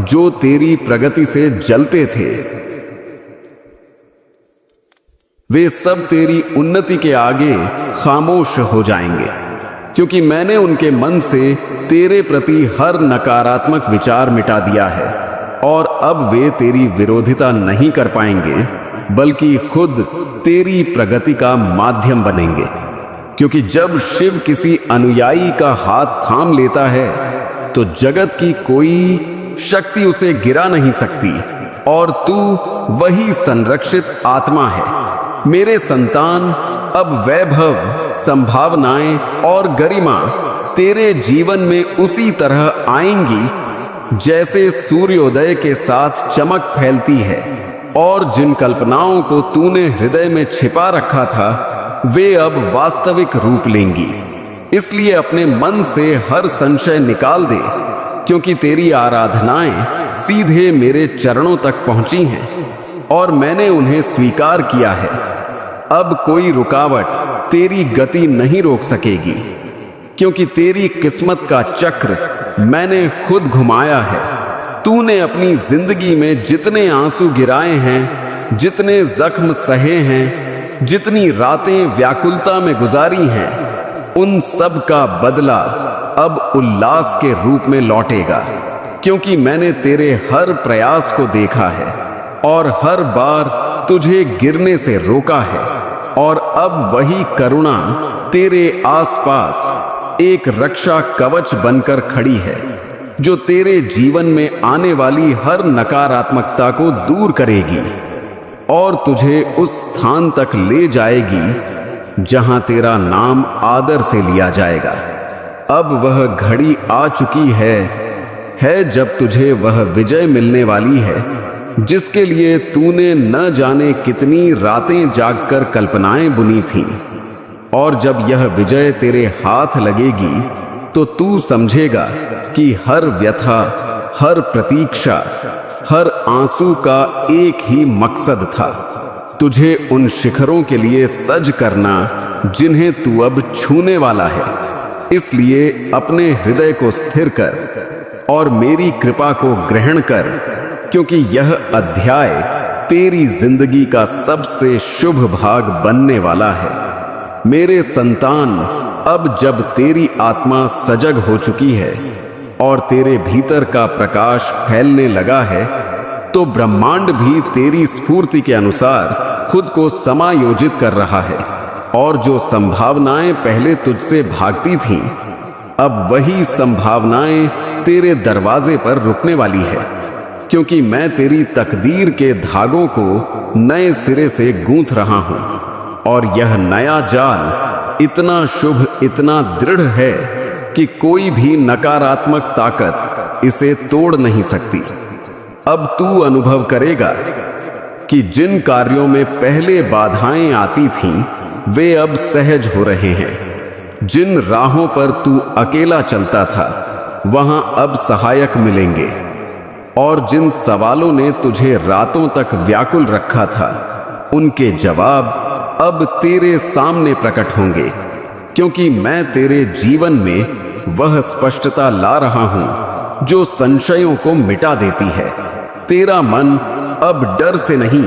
S1: जो तेरी प्रगति से जलते थे, वे सब तेरी उन्नति के आगे खामोश हो जाएंगे, क्योंकि मैंने उनके मन से तेरे प्रति हर नकारात्मक विचार मिटा दिया है। और अब वे तेरी विरोधिता नहीं कर पाएंगे, बल्कि खुद तेरी प्रगति का माध्यम बनेंगे, क्योंकि जब शिव किसी अनुयायी का हाथ थाम लेता है तो जगत की कोई शक्ति उसे गिरा नहीं सकती, और तू वही संरक्षित आत्मा है। मेरे संतान, अब वैभव, संभावनाएं और गरिमा तेरे जीवन में उसी तरह आएंगी जैसे सूर्योदय के साथ चमक फैलती है। और जिन कल्पनाओं को तूने हृदय में छिपा रखा था वे अब वास्तविक रूप लेंगी। इसलिए अपने मन से हर संशय निकाल दे, क्योंकि तेरी आराधनाएं सीधे मेरे चरणों तक पहुंची हैं और मैंने उन्हें स्वीकार किया है। अब कोई रुकावट तेरी गति नहीं रोक सकेगी, क्योंकि तेरी किस्मत का चक्र मैंने खुद घुमाया है। तूने अपनी जिंदगी में जितने आंसू गिराए हैं, जितने जख्म सहे हैं, जितनी रातें व्याकुलता में गुजारी हैं, उन सब का बदला अब उल्लास के रूप में लौटेगा, क्योंकि मैंने तेरे हर प्रयास को देखा है और हर बार तुझे गिरने से रोका है। और अब वही करुणा तेरे आसपास एक रक्षा कवच बनकर खड़ी है, जो तेरे जीवन में आने वाली हर नकारात्मकता को दूर करेगी और तुझे उस स्थान तक ले जाएगी जहां तेरा नाम आदर से लिया जाएगा। अब वह घड़ी आ चुकी है जब तुझे वह विजय मिलने वाली है, जिसके लिए तूने न जाने कितनी रातें जागकर कल्पनाएं बुनी थीं। और जब यह विजय तेरे हाथ लगेगी तो तू समझेगा कि हर व्यथा, हर प्रतीक्षा, हर आंसू का एक ही मकसद था, तुझे उन शिखरों के लिए सज करना जिन्हें तू अब छूने वाला है। इसलिए अपने हृदय को स्थिर कर और मेरी कृपा को ग्रहण कर, क्योंकि यह अध्याय तेरी जिंदगी का सबसे शुभ भाग बनने वाला है। मेरे संतान, अब जब तेरी आत्मा सजग हो चुकी है और तेरे भीतर का प्रकाश फैलने लगा है, तो ब्रह्मांड भी तेरी स्फूर्ति के अनुसार खुद को समायोजित कर रहा है। और जो संभावनाएं पहले तुझसे भागती थीं, अब वही संभावनाएं तेरे दरवाजे पर रुकने वाली है, क्योंकि मैं तेरी तकदीर के धागों को नए सिरे से गूंथ रहा हूं। और यह नया जाल इतना शुभ, इतना दृढ़ है कि कोई भी नकारात्मक ताकत इसे तोड़ नहीं सकती। अब तू अनुभव करेगा कि जिन कार्यों में पहले बाधाएं आती थीं, वे अब सहज हो रहे हैं। जिन राहों पर तू अकेला चलता था, वहां अब सहायक मिलेंगे। और जिन सवालों ने तुझे रातों तक व्याकुल रखा था, उनके जवाब अब तेरे सामने प्रकट होंगे, क्योंकि मैं तेरे जीवन में वह स्पष्टता ला रहा हूं जो संशयों को मिटा देती है। तेरा मन अब डर से नहीं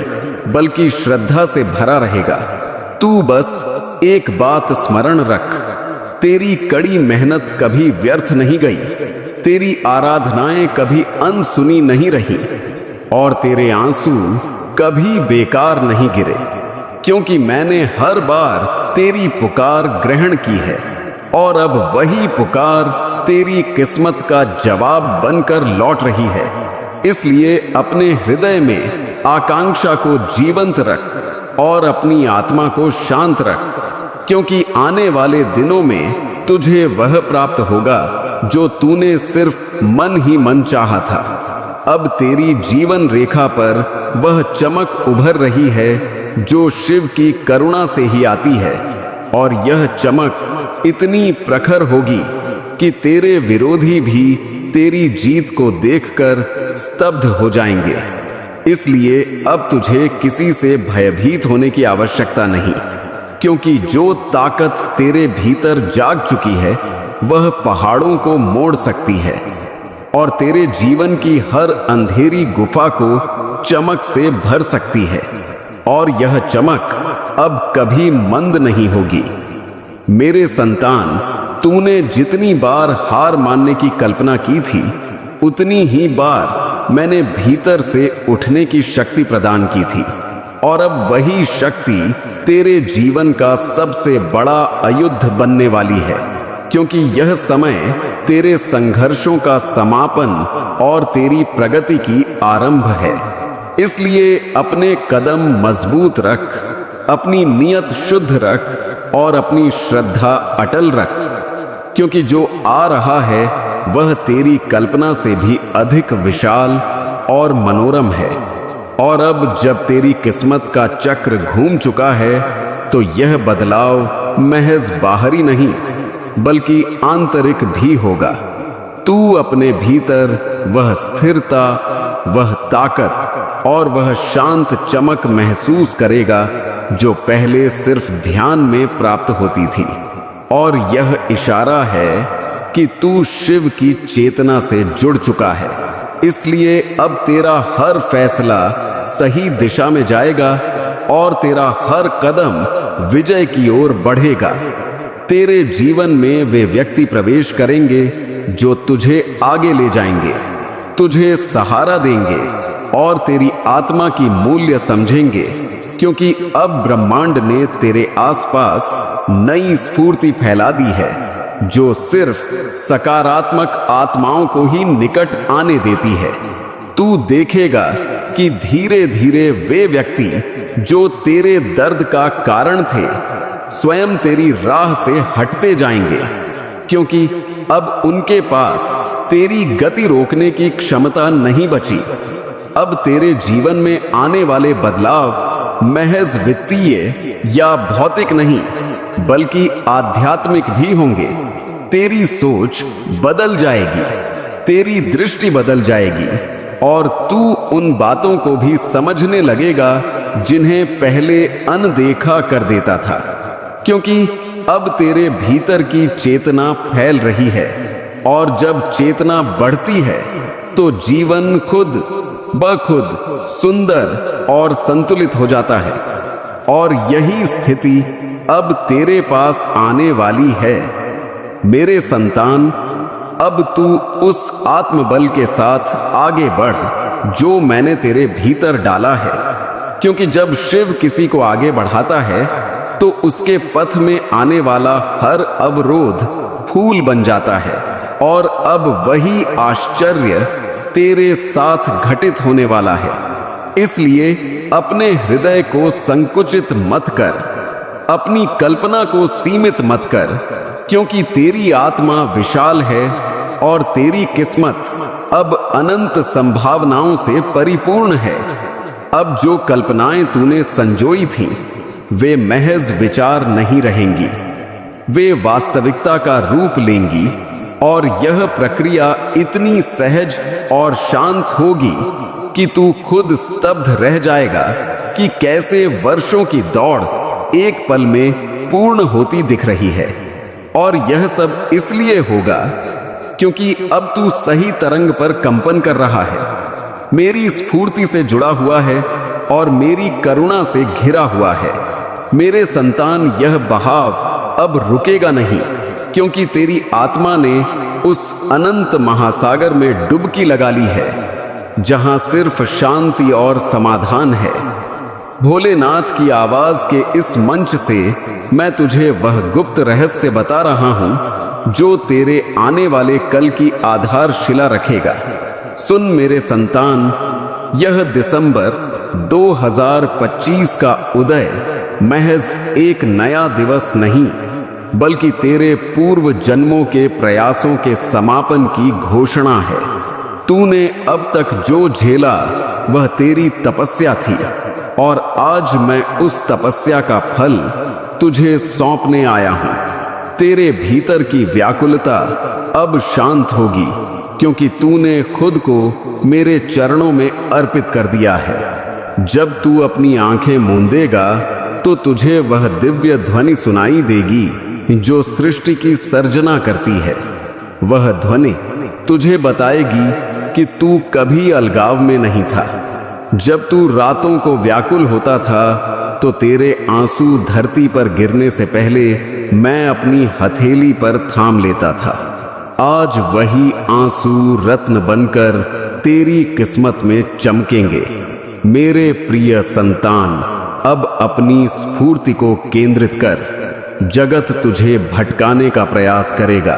S1: बल्कि श्रद्धा से भरा रहेगा। तू बस एक बात स्मरण रख, तेरी कड़ी मेहनत कभी व्यर्थ नहीं गई, तेरी आराधनाएं कभी अनसुनी नहीं रही और तेरे आंसू कभी बेकार नहीं गिरे, क्योंकि मैंने हर बार तेरी पुकार ग्रहण की है और अब वही पुकार तेरी किस्मत का जवाब बनकर लौट रही है। इसलिए अपने हृदय में आकांक्षा को जीवंत रख और अपनी आत्मा को शांत रख, क्योंकि आने वाले दिनों में तुझे वह प्राप्त होगा जो तूने सिर्फ मन ही मन चाहा था। अब तेरी जीवन रेखा पर वह चमक उभर रही है जो शिव की करुणा से ही आती है, और यह चमक इतनी प्रखर होगी कि तेरे विरोधी भी तेरी जीत को देखकर स्तब्ध हो जाएंगे। इसलिए अब तुझे किसी से भयभीत होने की आवश्यकता नहीं, क्योंकि जो ताकत तेरे भीतर जाग चुकी है वह पहाड़ों को मोड़ सकती है और तेरे जीवन की हर अंधेरी गुफा को चमक से भर सकती है। और यह चमक अब कभी मंद नहीं होगी। मेरे संतान, तूने जितनी बार हार मानने की कल्पना की थी, उतनी ही बार मैंने भीतर से उठने की शक्ति प्रदान की थी, और अब वही शक्ति तेरे जीवन का सबसे बड़ा अयुद्ध बनने वाली है, क्योंकि यह समय तेरे संघर्षों का समापन और तेरी प्रगति की आरंभ है। इसलिए अपने कदम मजबूत रख, अपनी नियत शुद्ध रख और अपनी श्रद्धा अटल रख, क्योंकि जो आ रहा है वह तेरी कल्पना से भी अधिक विशाल और मनोरम है। और अब जब तेरी किस्मत का चक्र घूम चुका है, तो यह बदलाव महज बाहरी नहीं बल्कि आंतरिक भी होगा। तू अपने भीतर वह स्थिरता, वह ताकत और वह शांत चमक महसूस करेगा जो पहले सिर्फ ध्यान में प्राप्त होती थी। और यह इशारा है कि तू शिव की चेतना से जुड़ चुका है, इसलिए अब तेरा हर फैसला सही दिशा में जाएगा और तेरा हर कदम विजय की ओर बढ़ेगा। तेरे जीवन में वे व्यक्ति प्रवेश करेंगे जो तुझे आगे ले जाएंगे, तुझे सहारा देंगे और तेरी आत्मा की मूल्य समझेंगे, क्योंकि अब ब्रह्मांड ने तेरे आसपास नई स्फूर्ति फैला दी है जो सिर्फ सकारात्मक आत्माओं को ही निकट आने देती है। तू देखेगा कि धीरे धीरे वे व्यक्ति जो तेरे दर्द का कारण थे स्वयं तेरी राह से हटते जाएंगे, क्योंकि अब उनके पास तेरी गति रोकने की क्षमता नहीं बची। अब तेरे जीवन में आने वाले बदलाव महज वित्तीय या भौतिक नहीं बल्कि आध्यात्मिक भी होंगे। तेरी सोच बदल जाएगी, तेरी दृष्टि बदल जाएगी और तू उन बातों को भी समझने लगेगा जिन्हें पहले अनदेखा कर देता था, क्योंकि अब तेरे भीतर की चेतना फैल रही है और जब चेतना बढ़ती है तो जीवन खुद ब खुद सुंदर और संतुलित हो जाता है। और यही स्थिति अब तेरे पास आने वाली है। मेरे संतान, अब तू उस आत्मबल के साथ आगे बढ़ जो मैंने तेरे भीतर डाला है, क्योंकि जब शिव किसी को आगे बढ़ाता है तो उसके पथ में आने वाला हर अवरोध फूल बन जाता है। और अब वही आश्चर्य तेरे साथ घटित होने वाला है। इसलिए अपने हृदय को संकुचित मत कर, अपनी कल्पना को सीमित मत कर, क्योंकि तेरी आत्मा विशाल है और तेरी किस्मत अब अनंत संभावनाओं से परिपूर्ण है। अब जो कल्पनाएं तूने संजोई थीं, वे महज विचार नहीं रहेंगी, वे वास्तविकता का रूप लेंगी। और यह प्रक्रिया इतनी सहज और शांत होगी कि तू खुद स्तब्ध रह जाएगा कि कैसे वर्षों की दौड़ एक पल में पूर्ण होती दिख रही है। और यह सब इसलिए होगा क्योंकि अब तू सही तरंग पर कंपन कर रहा है, मेरी स्फूर्ति से जुड़ा हुआ है और मेरी करुणा से घिरा हुआ है। मेरे संतान, यह बहाव अब रुकेगा नहीं, क्योंकि तेरी आत्मा ने उस अनंत महासागर में डुबकी लगा ली है जहां सिर्फ शांति और समाधान है। भोलेनाथ की आवाज के इस मंच से मैं तुझे वह गुप्त रहस्य बता रहा हूं जो तेरे आने वाले कल की आधारशिला रखेगा। सुन मेरे संतान, यह दिसंबर 2025 का उदय महज एक नया दिवस नहीं बल्कि तेरे पूर्व जन्मों के प्रयासों के समापन की घोषणा है। तूने अब तक जो झेला वह तेरी तपस्या थी और आज मैं उस तपस्या का फल तुझे सौंपने आया हूं। तेरे भीतर की व्याकुलता अब शांत होगी, क्योंकि तूने खुद को मेरे चरणों में अर्पित कर दिया है। जब तू अपनी आंखें मूंदेगा तो तुझे वह दिव्य ध्वनि सुनाई देगी जो सृष्टि की सर्जना करती है। वह ध्वनि तुझे बताएगी कि तू कभी अलगाव में नहीं था। जब तू रातों को व्याकुल होता था तो तेरे आंसू धरती पर गिरने से पहले मैं अपनी हथेली पर थाम लेता था। आज वही आंसू रत्न बनकर तेरी किस्मत में चमकेंगे। मेरे प्रिय संतान, अब अपनी स्फूर्ति को केंद्रित कर। जगत तुझे भटकाने का प्रयास करेगा,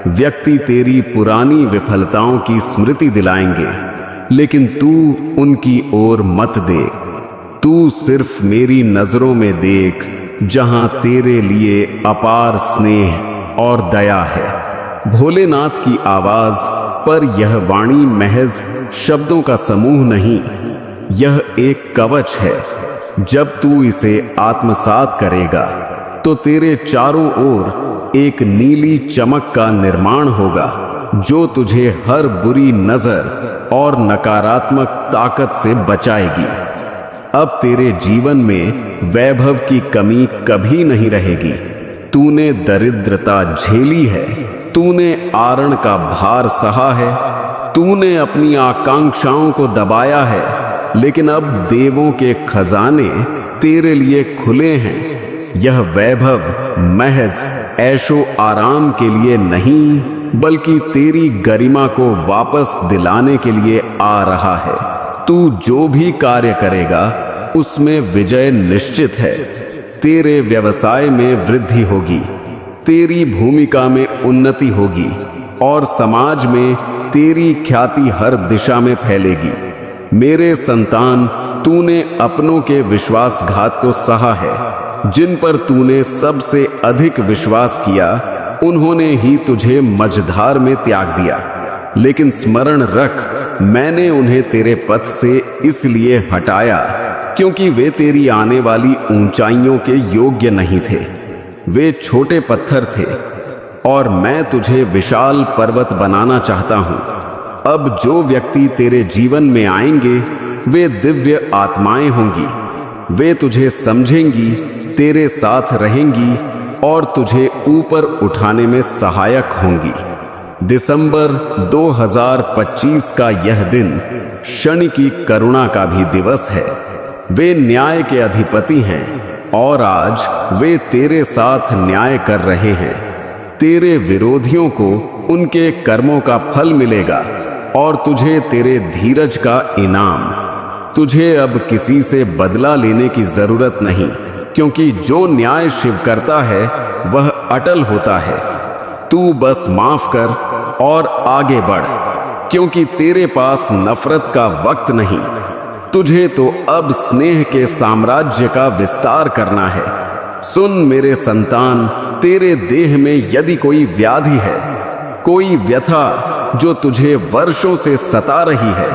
S1: व्यक्ति तेरी पुरानी विफलताओं की स्मृति दिलाएंगे, लेकिन तू उनकी ओर मत देख। तू सिर्फ मेरी नजरों में देख, जहां तेरे लिए अपार स्नेह और दया है। भोलेनाथ की आवाज पर यह वाणी महज शब्दों का समूह नहीं, यह एक कवच है। जब तू इसे आत्मसात करेगा तो तेरे चारों ओर एक नीली चमक का निर्माण होगा जो तुझे हर बुरी नजर और नकारात्मक ताकत से बचाएगी। अब तेरे जीवन में वैभव की कमी कभी नहीं रहेगी। तूने दरिद्रता झेली है, तूने आरण का भार सहा है, तूने अपनी आकांक्षाओं को दबाया है, लेकिन अब देवों के खजाने तेरे लिए खुले हैं। यह वैभव महज ऐशो आराम के लिए नहीं, बल्कि तेरी गरिमा को वापस दिलाने के लिए आ रहा है। तू जो भी कार्य करेगा उसमें विजय निश्चित है। तेरे व्यवसाय में वृद्धि होगी, तेरी भूमिका में उन्नति होगी और समाज में तेरी ख्याति हर दिशा में फैलेगी। मेरे संतान, तूने अपनों के विश्वासघात को सहा है। जिन पर तूने सबसे अधिक विश्वास किया, उन्होंने ही तुझे मझधार में त्याग दिया। लेकिन स्मरण रख, मैंने उन्हें तेरे पथ से इसलिए हटाया क्योंकि वे तेरी आने वाली ऊंचाइयों के योग्य नहीं थे। वे छोटे पत्थर थे और मैं तुझे विशाल पर्वत बनाना चाहता हूं। अब जो व्यक्ति तेरे जीवन में आएंगे वे दिव्य आत्माएं होंगी। वे तुझे समझेंगी, तेरे साथ रहेंगी और तुझे ऊपर उठाने में सहायक होंगी। दिसंबर 2025 का यह दिन शनि की करुणा का भी दिवस है। वे न्याय के अधिपति हैं और आज वे तेरे साथ न्याय कर रहे हैं। तेरे विरोधियों को उनके कर्मों का फल मिलेगा और तुझे तेरे धीरज का इनाम। तुझे अब किसी से बदला लेने की जरूरत नहीं, क्योंकि जो न्याय शिव करता है वह अटल होता है। तू बस माफ कर और आगे बढ़, क्योंकि तेरे पास नफरत का वक्त नहीं। तुझे तो अब स्नेह के साम्राज्य का विस्तार करना है। सुन मेरे संतान, तेरे देह में यदि कोई व्याधि है, कोई व्यथा जो तुझे वर्षों से सता रही है,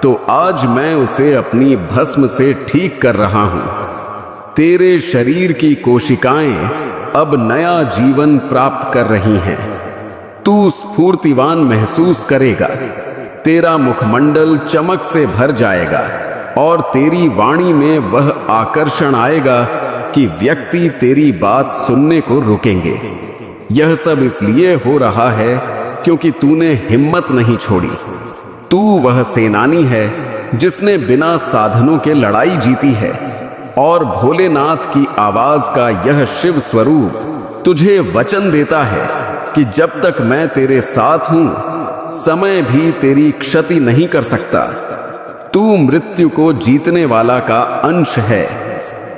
S1: तो आज मैं उसे अपनी भस्म से ठीक कर रहा हूं। तेरे शरीर की कोशिकाएं अब नया जीवन प्राप्त कर रही हैं। तू स्फूर्तिवान महसूस करेगा। तेरा मुखमंडल चमक से भर जाएगा और तेरी वाणी में वह आकर्षण आएगा कि व्यक्ति तेरी बात सुनने को रुकेंगे। यह सब इसलिए हो रहा है क्योंकि तूने हिम्मत नहीं छोड़ी। तू वह सेनानी है जिसने बिना साधनों के लड़ाई जीती है, और भोलेनाथ की आवाज का यह शिव स्वरूप तुझे वचन देता है कि जब तक मैं तेरे साथ हूं, समय भी तेरी क्षति नहीं कर सकता। तू मृत्यु को जीतने वाला का अंश है।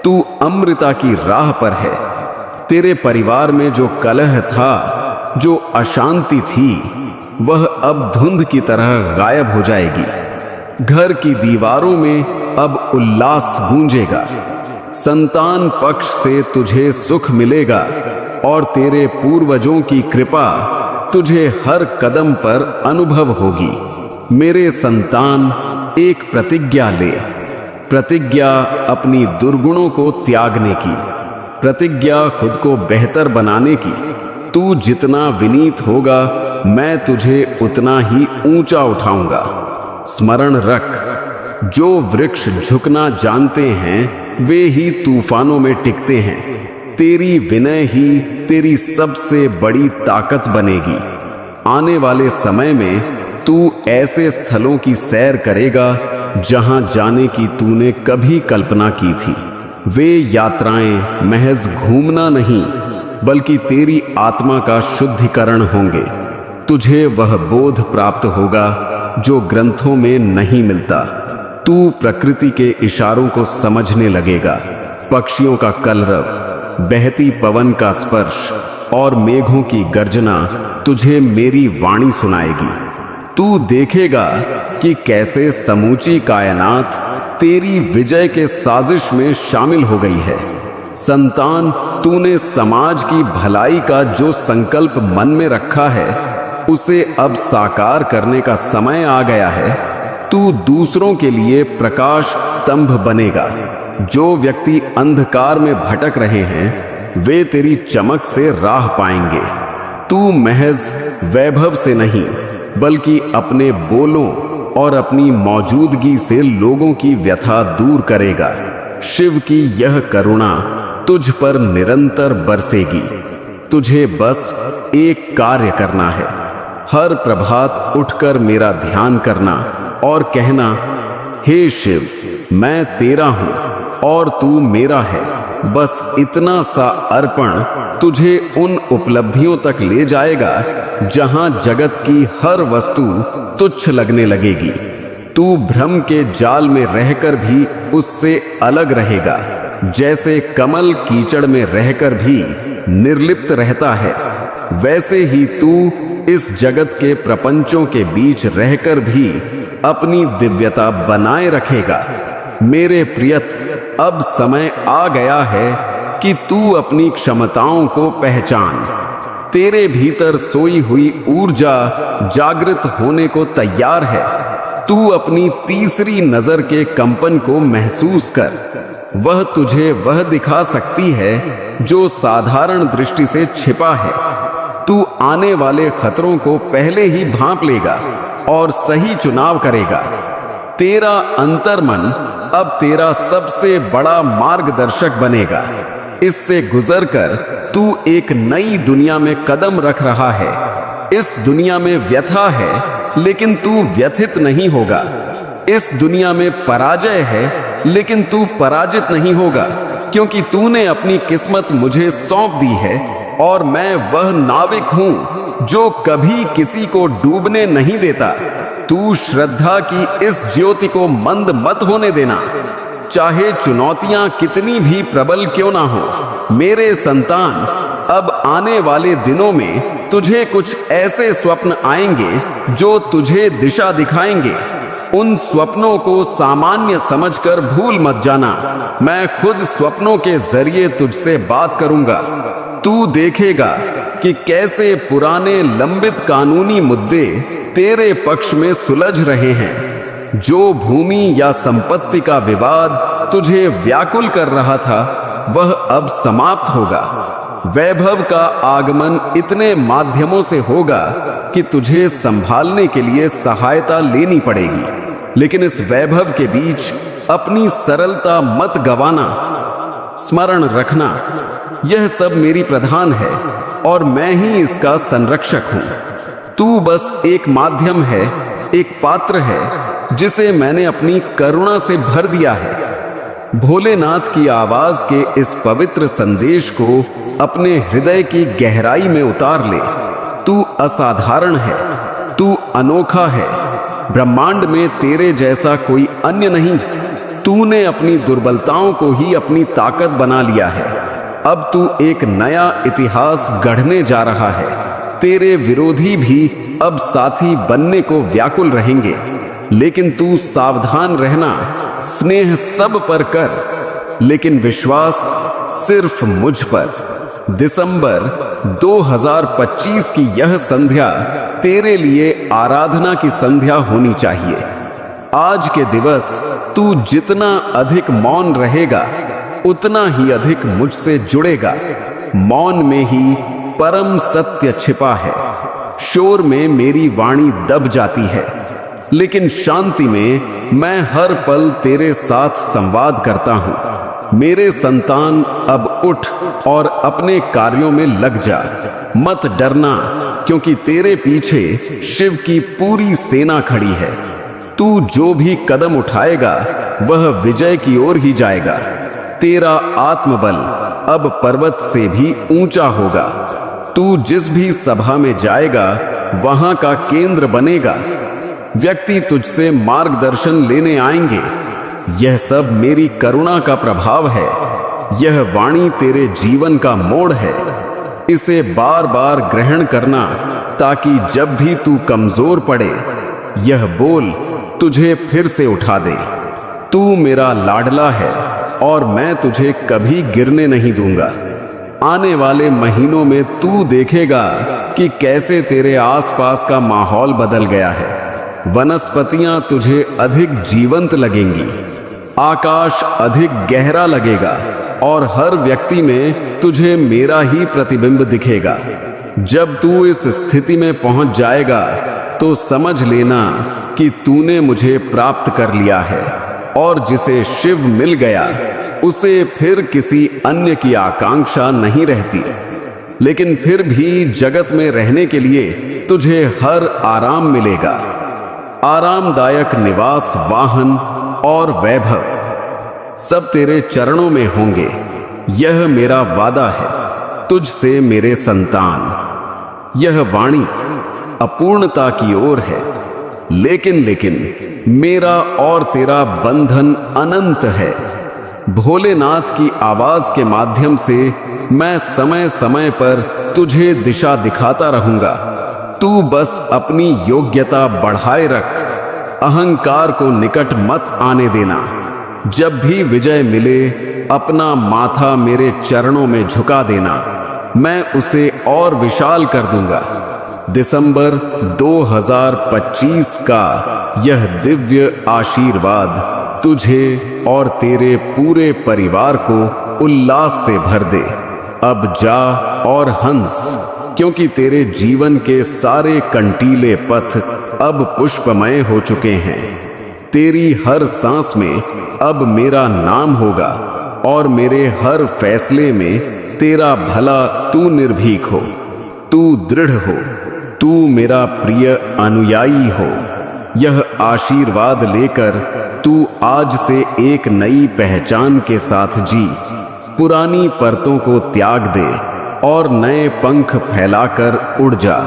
S1: तू अमृता की राह पर है। तेरे परिवार में जो कलह था, जो अशांति थी, वह अब धुंध की तरह गायब हो जाएगी। घर की दीवारों में अब उल्लास गूंजेगा। संतान पक्ष से तुझे सुख मिलेगा और तेरे पूर्वजों की कृपा तुझे हर कदम पर अनुभव होगी। मेरे संतान, एक प्रतिज्ञा ले। प्रतिज्ञा अपनी दुर्गुणों को त्यागने की, प्रतिज्ञा खुद को बेहतर बनाने की। तू जितना विनीत होगा, मैं तुझे उतना ही ऊंचा उठाऊंगा। स्मरण रख, जो वृक्ष झुकना जानते हैं वे ही तूफानों में टिकते हैं। तेरी विनय ही तेरी सबसे बड़ी ताकत बनेगी। आने वाले समय में तू ऐसे स्थलों की सैर करेगा जहां जाने की तूने कभी कल्पना की थी। वे यात्राएं महज घूमना नहीं, बल्कि तेरी आत्मा का शुद्धिकरण होंगे। तुझे वह बोध प्राप्त होगा जो ग्रंथों में नहीं मिलता। तू प्रकृति के इशारों को समझने लगेगा। पक्षियों का कलरव, बहती पवन का स्पर्श और मेघों की गर्जना तुझे मेरी वाणी सुनाएगी। तू देखेगा कि कैसे समूची कायनात तेरी विजय के साजिश में शामिल हो गई है। संतान, तूने समाज की भलाई का जो संकल्प मन में रखा है, उसे अब साकार करने का समय आ गया है। तू दूसरों के लिए प्रकाश स्तंभ बनेगा। जो व्यक्ति अंधकार में भटक रहे हैं, वे तेरी चमक से राह पाएंगे। तू महज वैभव से नहीं, बल्कि अपने बोलों और अपनी मौजूदगी से लोगों की व्यथा दूर करेगा। शिव की यह करुणा तुझ पर निरंतर बरसेगी। तुझे बस एक कार्य करना है। हर प्रभात उठकर मेरा ध्यान करना और कहना, हे शिव, मैं तेरा हूं और तू मेरा है। बस इतना सा अर्पण तुझे उन उपलब्धियों तक ले जाएगा जहां जगत की हर वस्तु तुच्छ लगने लगेगी। तू भ्रम के जाल में रहकर भी उससे अलग रहेगा। जैसे कमल कीचड़ में रहकर भी निर्लिप्त रहता है, वैसे ही तू इस जगत के प्रपंचों के बीच रहकर भी अपनी दिव्यता बनाए रखेगा। मेरे प्रियत, अब समय आ गया है कि तू अपनी क्षमताओं को पहचान। तेरे भीतर सोई हुई ऊर्जा जागृत होने को तैयार है। तू अपनी तीसरी नजर के कंपन को महसूस कर। वह तुझे वह दिखा सकती है जो साधारण दृष्टि से छिपा है। तू आने वाले खतरों को पहले ही भांप लेगा और सही चुनाव करेगा। तेरा अंतर्मन अब तेरा सबसे बड़ा मार्गदर्शक बनेगा। इससे गुजरकर तू एक नई दुनिया में कदम रख रहा है। इस दुनिया में व्यथा है, लेकिन तू व्यथित नहीं होगा। इस दुनिया में पराजय है, लेकिन तू पराजित नहीं होगा, क्योंकि तूने अपनी किस्मत मुझे सौंप दी है और मैं वह नाविक हूं जो कभी किसी को डूबने नहीं देता। तू श्रद्धा की इस ज्योति को मंद मत होने देना। चाहे चुनौतियां कितनी भी प्रबल क्यों ना हो, मेरे संतान, अब आने वाले दिनों में तुझे कुछ ऐसे स्वप्न आएंगे जो तुझे दिशा दिखाएंगे। उन स्वप्नों को सामान्य समझकर भूल मत जाना। मैं खुद स्वप्नों के जरिए तुझसे बात करूंगा। तू देखेगा कि कैसे पुराने लंबित कानूनी मुद्दे तेरे पक्ष में सुलझ रहे हैं। जो भूमि या संपत्ति का विवाद तुझे व्याकुल कर रहा था, वह अब समाप्त होगा। वैभव का आगमन इतने माध्यमों से होगा कि तुझे संभालने के लिए सहायता लेनी पड़ेगी, लेकिन इस वैभव के बीच अपनी सरलता मत गवाना। स्मरण रखना, यह सब मेरी प्रधान है और मैं ही इसका संरक्षक हूं। तू बस एक माध्यम है, एक पात्र है जिसे मैंने अपनी करुणा से भर दिया है। भोलेनाथ की आवाज के इस पवित्र संदेश को अपने हृदय की गहराई में उतार ले। तू असाधारण है, तू अनोखा है। ब्रह्मांड में तेरे जैसा कोई अन्य नहीं। तूने अपनी दुर्बलताओं को ही अपनी ताकत बना लिया है। अब तू एक नया इतिहास गढ़ने जा रहा है। तेरे विरोधी भी अब साथी बनने को व्याकुल रहेंगे, लेकिन तू सावधान रहना। स्नेह सब पर कर, लेकिन विश्वास सिर्फ मुझ पर। दिसंबर 2025 की यह संध्या तेरे लिए आराधना की संध्या होनी चाहिए। आज के दिवस तू जितना अधिक मौन रहेगा, उतना ही अधिक मुझसे जुड़ेगा। मौन में ही परम सत्य छिपा है। शोर में मेरी वाणी दब जाती है, लेकिन शांति में मैं हर पल तेरे साथ संवाद करता हूं। मेरे संतान, अब उठ और अपने कार्यों में लग जा। मत डरना, क्योंकि तेरे पीछे शिव की पूरी सेना खड़ी है। तू जो भी कदम उठाएगा वह विजय की ओर ही जाएगा। तेरा आत्मबल अब पर्वत से भी ऊंचा होगा। तू जिस भी सभा में जाएगा वहां का केंद्र बनेगा। व्यक्ति तुझसे मार्गदर्शन लेने आएंगे। यह सब मेरी करुणा का प्रभाव है। यह वाणी तेरे जीवन का मोड़ है। इसे बार बार ग्रहण करना, ताकि जब भी तू कमजोर पड़े, यह बोल तुझे फिर से उठा दे। तू मेरा लाडला है और मैं तुझे कभी गिरने नहीं दूंगा। आने वाले महीनों में तू देखेगा कि कैसे तेरे आसपास का माहौल बदल गया है। वनस्पतियां तुझे अधिक जीवंत लगेंगी, आकाश अधिक गहरा लगेगा और हर व्यक्ति में तुझे मेरा ही प्रतिबिंब दिखेगा। जब तू इस स्थिति में पहुंच जाएगा तो समझ लेना कि तूने मुझे प्राप्त कर लिया है, और जिसे शिव मिल गया उसे फिर किसी अन्य की आकांक्षा नहीं रहती। लेकिन फिर भी जगत में रहने के लिए तुझे हर आराम मिलेगा, आरामदायक निवास, वाहन और वैभव सब तेरे चरणों में होंगे। यह मेरा वादा है तुझसे मेरे संतान। यह वाणी अपूर्णता की ओर है, लेकिन मेरा और तेरा बंधन अनंत है। भोलेनाथ की आवाज के माध्यम से मैं समय समय पर तुझे दिशा दिखाता रहूंगा। तू बस अपनी योग्यता बढ़ाए रख, अहंकार को निकट मत आने देना। जब भी विजय मिले अपना माथा मेरे चरणों में झुका देना, मैं उसे और विशाल कर दूंगा। दिसंबर 2025 का यह दिव्य आशीर्वाद तुझे और तेरे पूरे परिवार को उल्लास से भर दे। अब जा और हंस, क्योंकि तेरे जीवन के सारे कंटीले पथ अब पुष्पमय हो चुके हैं। तेरी हर सांस में अब मेरा नाम होगा, और मेरे हर फैसले में तेरा भला। तू निर्भीक हो, तू दृढ़ हो, तू मेरा प्रिय अनुयायी हो। यह आशीर्वाद लेकर तू आज से एक नई पहचान के साथ जी। पुरानी परतों को त्याग दे और नए पंख फैलाकर उड़ जा।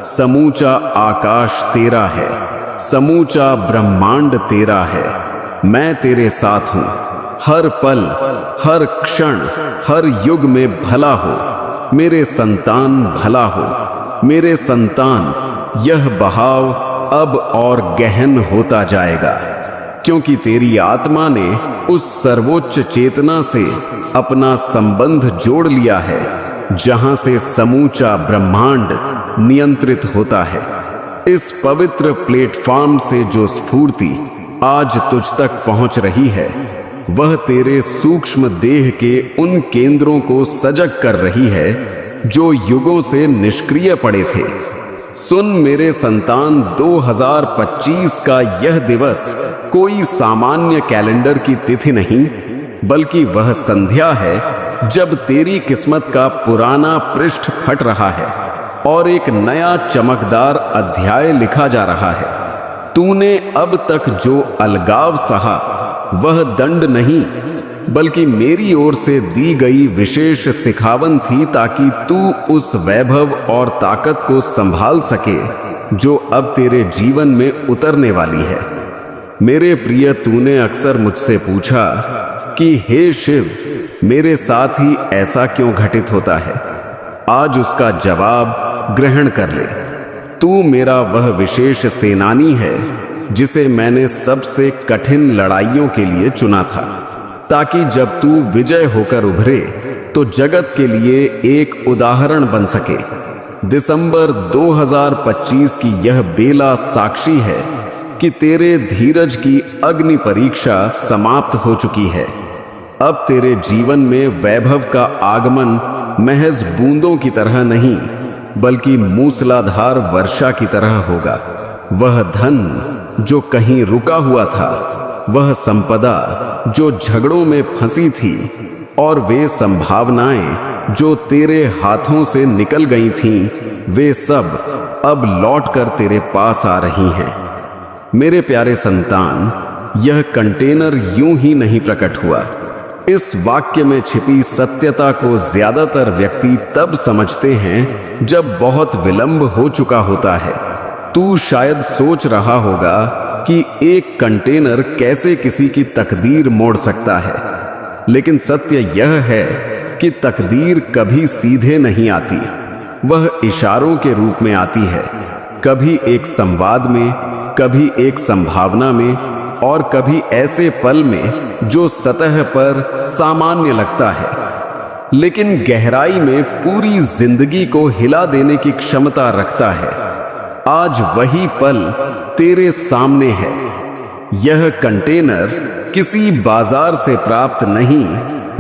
S1: समूचा आकाश तेरा है, समूचा ब्रह्मांड तेरा है। मैं तेरे साथ हूं। हर पल, हर क्षण, हर युग में भला हो। मेरे संतान भला हो। मेरे संतान, यह बहाव अब और गहन होता जाएगा, क्योंकि तेरी आत्मा ने उस सर्वोच्च चेतना से अपना संबंध जोड़ लिया है, जहां से समूचा ब्रह्मांड नियंत्रित होता है। इस पवित्र प्लेटफॉर्म से जो स्फूर्ति आज तुझ तक पहुंच रही है, वह तेरे सूक्ष्म देह के उन केंद्रों को सजग कर रही है जो युगों से निष्क्रिय पड़े थे। सुन मेरे संतान, 2025 का यह दिवस कोई सामान्य कैलेंडर की तिथि नहीं, बल्कि वह संध्या है जब तेरी किस्मत का पुराना पृष्ठ फट रहा है और एक नया चमकदार अध्याय लिखा जा रहा है। तूने अब तक जो अलगाव सहा, वह दंड नहीं, बल्कि मेरी ओर से दी गई विशेष सिखावन थी, ताकि तू उस वैभव और ताकत को संभाल सके जो अब तेरे जीवन में उतरने वाली है। मेरे प्रिय, तूने अक्सर मुझसे पूछा कि हे शिव, मेरे साथ ही ऐसा क्यों घटित होता है। आज उसका जवाब ग्रहण कर ले। तू मेरा वह विशेष सेनानी है जिसे मैंने सबसे कठिन लड़ाइयों के लिए चुना था, ताकि जब तू विजय होकर उभरे तो जगत के लिए एक उदाहरण बन सके। दिसंबर 2025 की यह बेला साक्षी है कि तेरे धीरज की अग्नि परीक्षा समाप्त हो चुकी है। अब तेरे जीवन में वैभव का आगमन महज बूंदों की तरह नहीं, बल्कि मूसलाधार वर्षा की तरह होगा। वह धन जो कहीं रुका हुआ था, वह संपदा जो झगड़ों में फंसी थी, और वे संभावनाएं जो तेरे हाथों से निकल गई थीं, वे सब अब लौटकर तेरे पास आ रही हैं। मेरे प्यारे संतान, यह कंटेनर यूं ही नहीं प्रकट हुआ। इस वाक्य में छिपी सत्यता को ज्यादातर व्यक्ति तब समझते हैं जब बहुत विलंब हो चुका होता है। तू शायद सोच रहा होगा कि एक कंटेनर कैसे किसी की तकदीर मोड़ सकता है, लेकिन सत्य यह है कि तकदीर कभी सीधे नहीं आती। वह इशारों के रूप में आती है, कभी एक संवाद में, कभी एक संभावना में, और कभी ऐसे पल में जो सतह पर सामान्य लगता है, लेकिन गहराई में पूरी जिंदगी को हिला देने की क्षमता रखता है। आज वही पल तेरे सामने है। यह कंटेनर किसी बाजार से प्राप्त नहीं,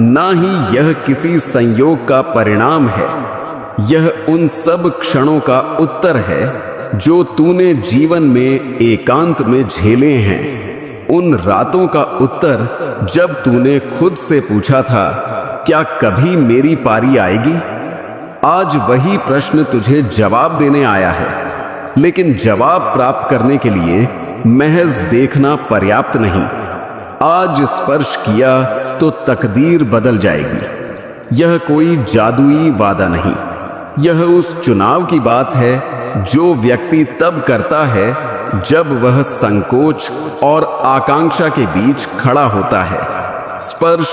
S1: ना ही यह किसी संयोग का परिणाम है। यह उन सब क्षणों का उत्तर है जो तूने जीवन में एकांत में झेले हैं, उन रातों का उत्तर जब तूने खुद से पूछा था, क्या कभी मेरी पारी आएगी? आज वही प्रश्न तुझे जवाब देने आया है, लेकिन जवाब प्राप्त करने के लिए महज देखना पर्याप्त नहीं। आज स्पर्श किया तो तकदीर बदल जाएगी। यह कोई जादुई वादा नहीं, यह उस चुनाव की बात है जो व्यक्ति तब करता है जब वह संकोच और आकांक्षा के बीच खड़ा होता है। स्पर्श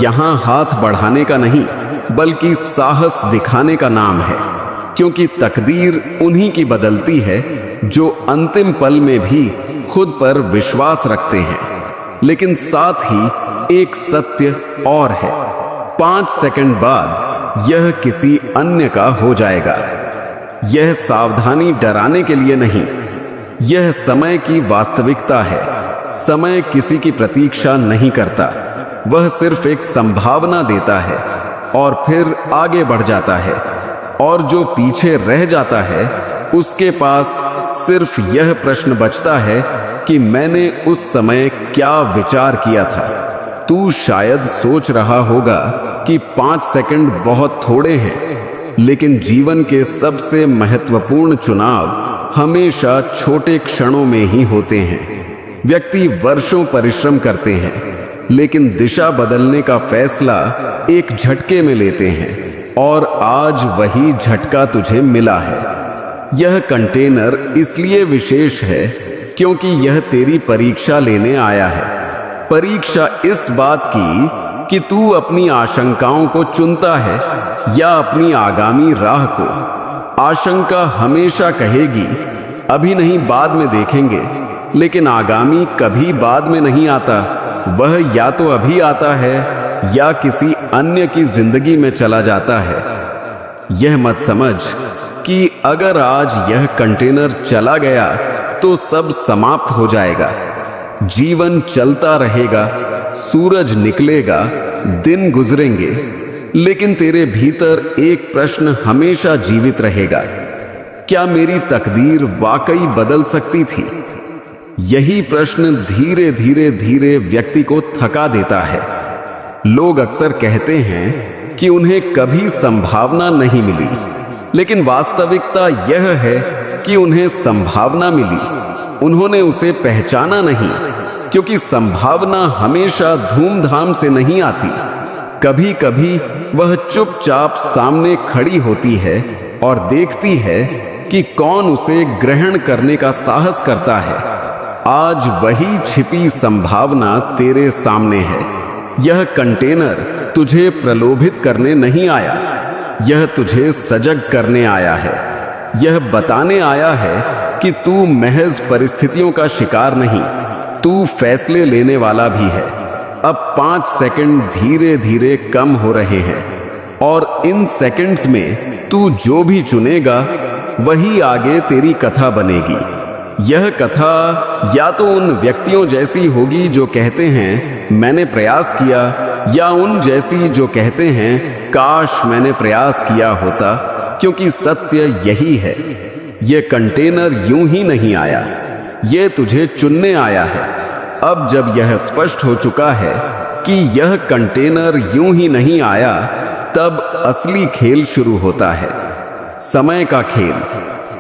S1: यहां हाथ बढ़ाने का नहीं, बल्कि साहस दिखाने का नाम है, क्योंकि तकदीर उन्हीं की बदलती है जो अंतिम पल में भी खुद पर विश्वास रखते हैं। लेकिन साथ ही एक सत्य और है, 5 सेकंड बाद यह किसी अन्य का हो जाएगा। यह सावधानी डराने के लिए नहीं, यह समय की वास्तविकता है। समय किसी की प्रतीक्षा नहीं करता, वह सिर्फ एक संभावना देता है और फिर आगे बढ़ जाता है। और जो पीछे रह जाता है उसके पास सिर्फ यह प्रश्न बचता है कि मैंने उस समय क्या विचार किया था। तू शायद सोच रहा होगा कि 5 सेकंड बहुत थोड़े हैं, लेकिन जीवन के सबसे महत्वपूर्ण चुनाव हमेशा छोटे क्षणों में ही होते हैं। व्यक्ति वर्षों परिश्रम करते हैं, लेकिन दिशा बदलने का फैसला एक झटके में लेते हैं, और आज वही झटका तुझे मिला है। यह कंटेनर इसलिए विशेष है क्योंकि यह तेरी परीक्षा लेने आया है। परीक्षा इस बात की कि तू अपनी आशंकाओं को चुनता है या अपनी आगामी राह को। आशंका हमेशा कहेगी अभी नहीं, बाद में देखेंगे, लेकिन आगामी कभी बाद में नहीं आता। वह या तो अभी आता है या किसी अन्य की जिंदगी में चला जाता है। यह मत समझ कि अगर आज यह कंटेनर चला गया तो सब समाप्त हो जाएगा। जीवन चलता रहेगा, सूरज निकलेगा, दिन गुजरेंगे, लेकिन तेरे भीतर एक प्रश्न हमेशा जीवित रहेगा, क्या मेरी तकदीर वाकई बदल सकती थी? यही प्रश्न धीरे धीरे धीरे व्यक्ति को थका देता है। लोग अक्सर कहते हैं कि उन्हें कभी संभावना नहीं मिली, लेकिन वास्तविकता यह है कि उन्हें संभावना मिली, उन्होंने उसे पहचाना नहीं, क्योंकि संभावना हमेशा धूमधाम से नहीं आती। कभी कभी वह चुपचाप सामने खड़ी होती है और देखती है कि कौन उसे ग्रहण करने का साहस करता है। आज वही छिपी संभावना तेरे सामने है। यह कंटेनर तुझे प्रलोभित करने नहीं आया, यह तुझे सजग करने आया है। यह बताने आया है कि तू महज परिस्थितियों का शिकार नहीं, तू फैसले लेने वाला भी है। अब 5 सेकंड धीरे धीरे कम हो रहे हैं, और इन सेकंड्स में तू जो भी चुनेगा वही आगे तेरी कथा बनेगी। यह कथा या तो उन व्यक्तियों जैसी होगी जो कहते हैं मैंने प्रयास किया, या उन जैसी जो कहते हैं काश मैंने प्रयास किया होता, क्योंकि सत्य यही है। यह कंटेनर यूं ही नहीं आया, यह तुझे चुनने आया है। अब जब यह स्पष्ट हो चुका है कि यह कंटेनर यूं ही नहीं आया, तब असली खेल शुरू होता है, समय का खेल।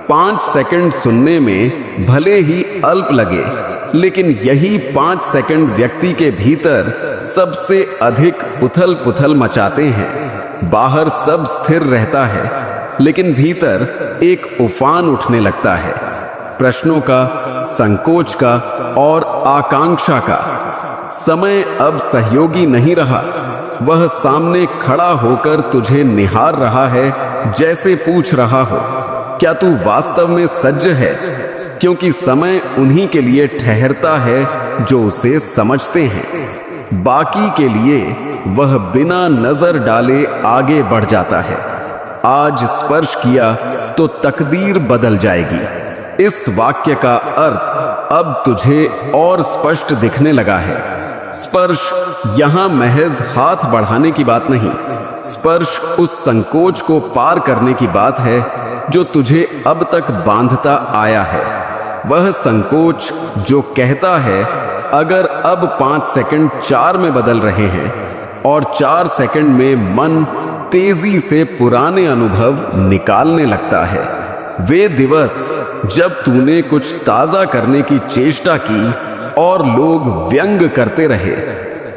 S1: 5 सेकंड सुनने में भले ही अल्प लगे, लेकिन यही 5 सेकंड व्यक्ति के भीतर सबसे अधिक उथल पुथल मचाते हैं। बाहर सब स्थिर रहता है, लेकिन भीतर एक उफान उठने लगता है, प्रश्नों का, संकोच का और आकांक्षा का। समय अब सहयोगी नहीं रहा, वह सामने खड़ा होकर तुझे निहार रहा है, जैसे पूछ रहा हो क्या तू वास्तव में सज्ज है, क्योंकि समय उन्हीं के लिए ठहरता है जो उसे समझते हैं। बाकी के लिए वह बिना नजर डाले आगे बढ़ जाता है। आज स्पर्श किया तो तकदीर बदल जाएगी। इस वाक्य का अर्थ अब तुझे और स्पष्ट दिखने लगा है। स्पर्श यहां महज हाथ बढ़ाने की बात नहीं, स्पर्श उस संकोच को पार करने की बात है जो तुझे अब तक बांधता आया है, वह संकोच जो कहता है अगर अब 5 सेकंड 4 में बदल रहे हैं और 4 सेकंड में मन तेजी से पुराने अनुभव निकालने लगता है। वे दिवस जब तूने कुछ ताजा करने की चेष्टा की और लोग व्यंग करते रहे,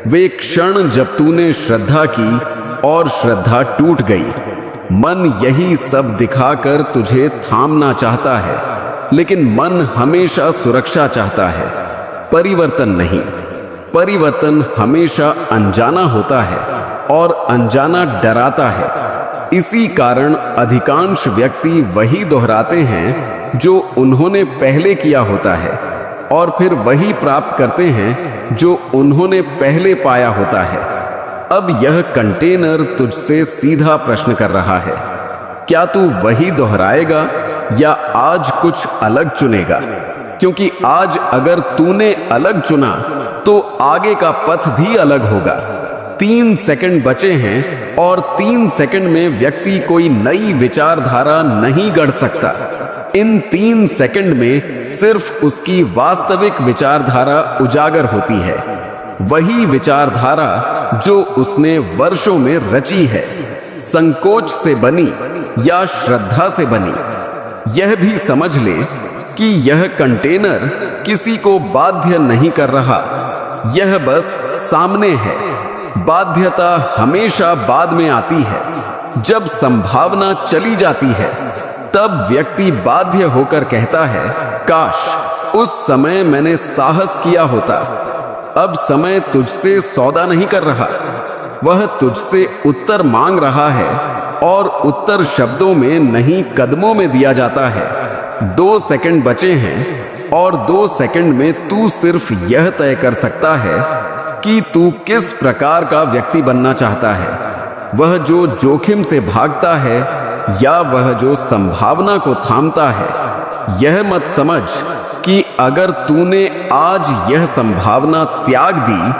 S1: वे क्षण जब तूने श्रद्धा की और श्रद्धा टूट गई। मन यही सब दिखाकर तुझे थामना चाहता है, लेकिन मन हमेशा सुरक्षा चाहता है, परिवर्तन नहीं। परिवर्तन हमेशा अनजाना होता है और अनजाना डराता है। इसी कारण अधिकांश व्यक्ति वही दोहराते हैं जो उन्होंने पहले किया होता है और फिर वही प्राप्त करते हैं जो उन्होंने पहले पाया होता है। अब यह कंटेनर तुझसे सीधा प्रश्न कर रहा है, क्या तू वही दोहराएगा या आज कुछ अलग चुनेगा? क्योंकि आज अगर तूने अलग चुना तो आगे का पथ भी अलग होगा। 3 सेकंड बचे हैं और 3 सेकंड में व्यक्ति कोई नई विचारधारा नहीं गढ़ सकता। इन 3 सेकंड में सिर्फ उसकी वास्तविक विचारधारा उजागर होती है, वही विचारधारा जो उसने वर्षों में रची है, संकोच से बनी या श्रद्धा से बनी। यह भी समझ ले कि यह कंटेनर किसी को बाध्य नहीं कर रहा, यह बस सामने है। बाध्यता हमेशा बाद में आती है। जब संभावना चली जाती है तब व्यक्ति बाध्य होकर कहता है, काश उस समय मैंने साहस किया होता। अब समय तुझसे सौदा नहीं कर रहा, वह तुझसे उत्तर मांग रहा है और उत्तर शब्दों में नहीं कदमों में दिया जाता है। 2 सेकंड बचे हैं और 2 सेकंड में तू सिर्फ यह तय कर सकता है कि तू किस प्रकार का व्यक्ति बनना चाहता है, वह जो जोखिम से भागता है या वह जो संभावना को थामता है। यह मत समझ कि अगर तूने आज यह संभावना त्याग दी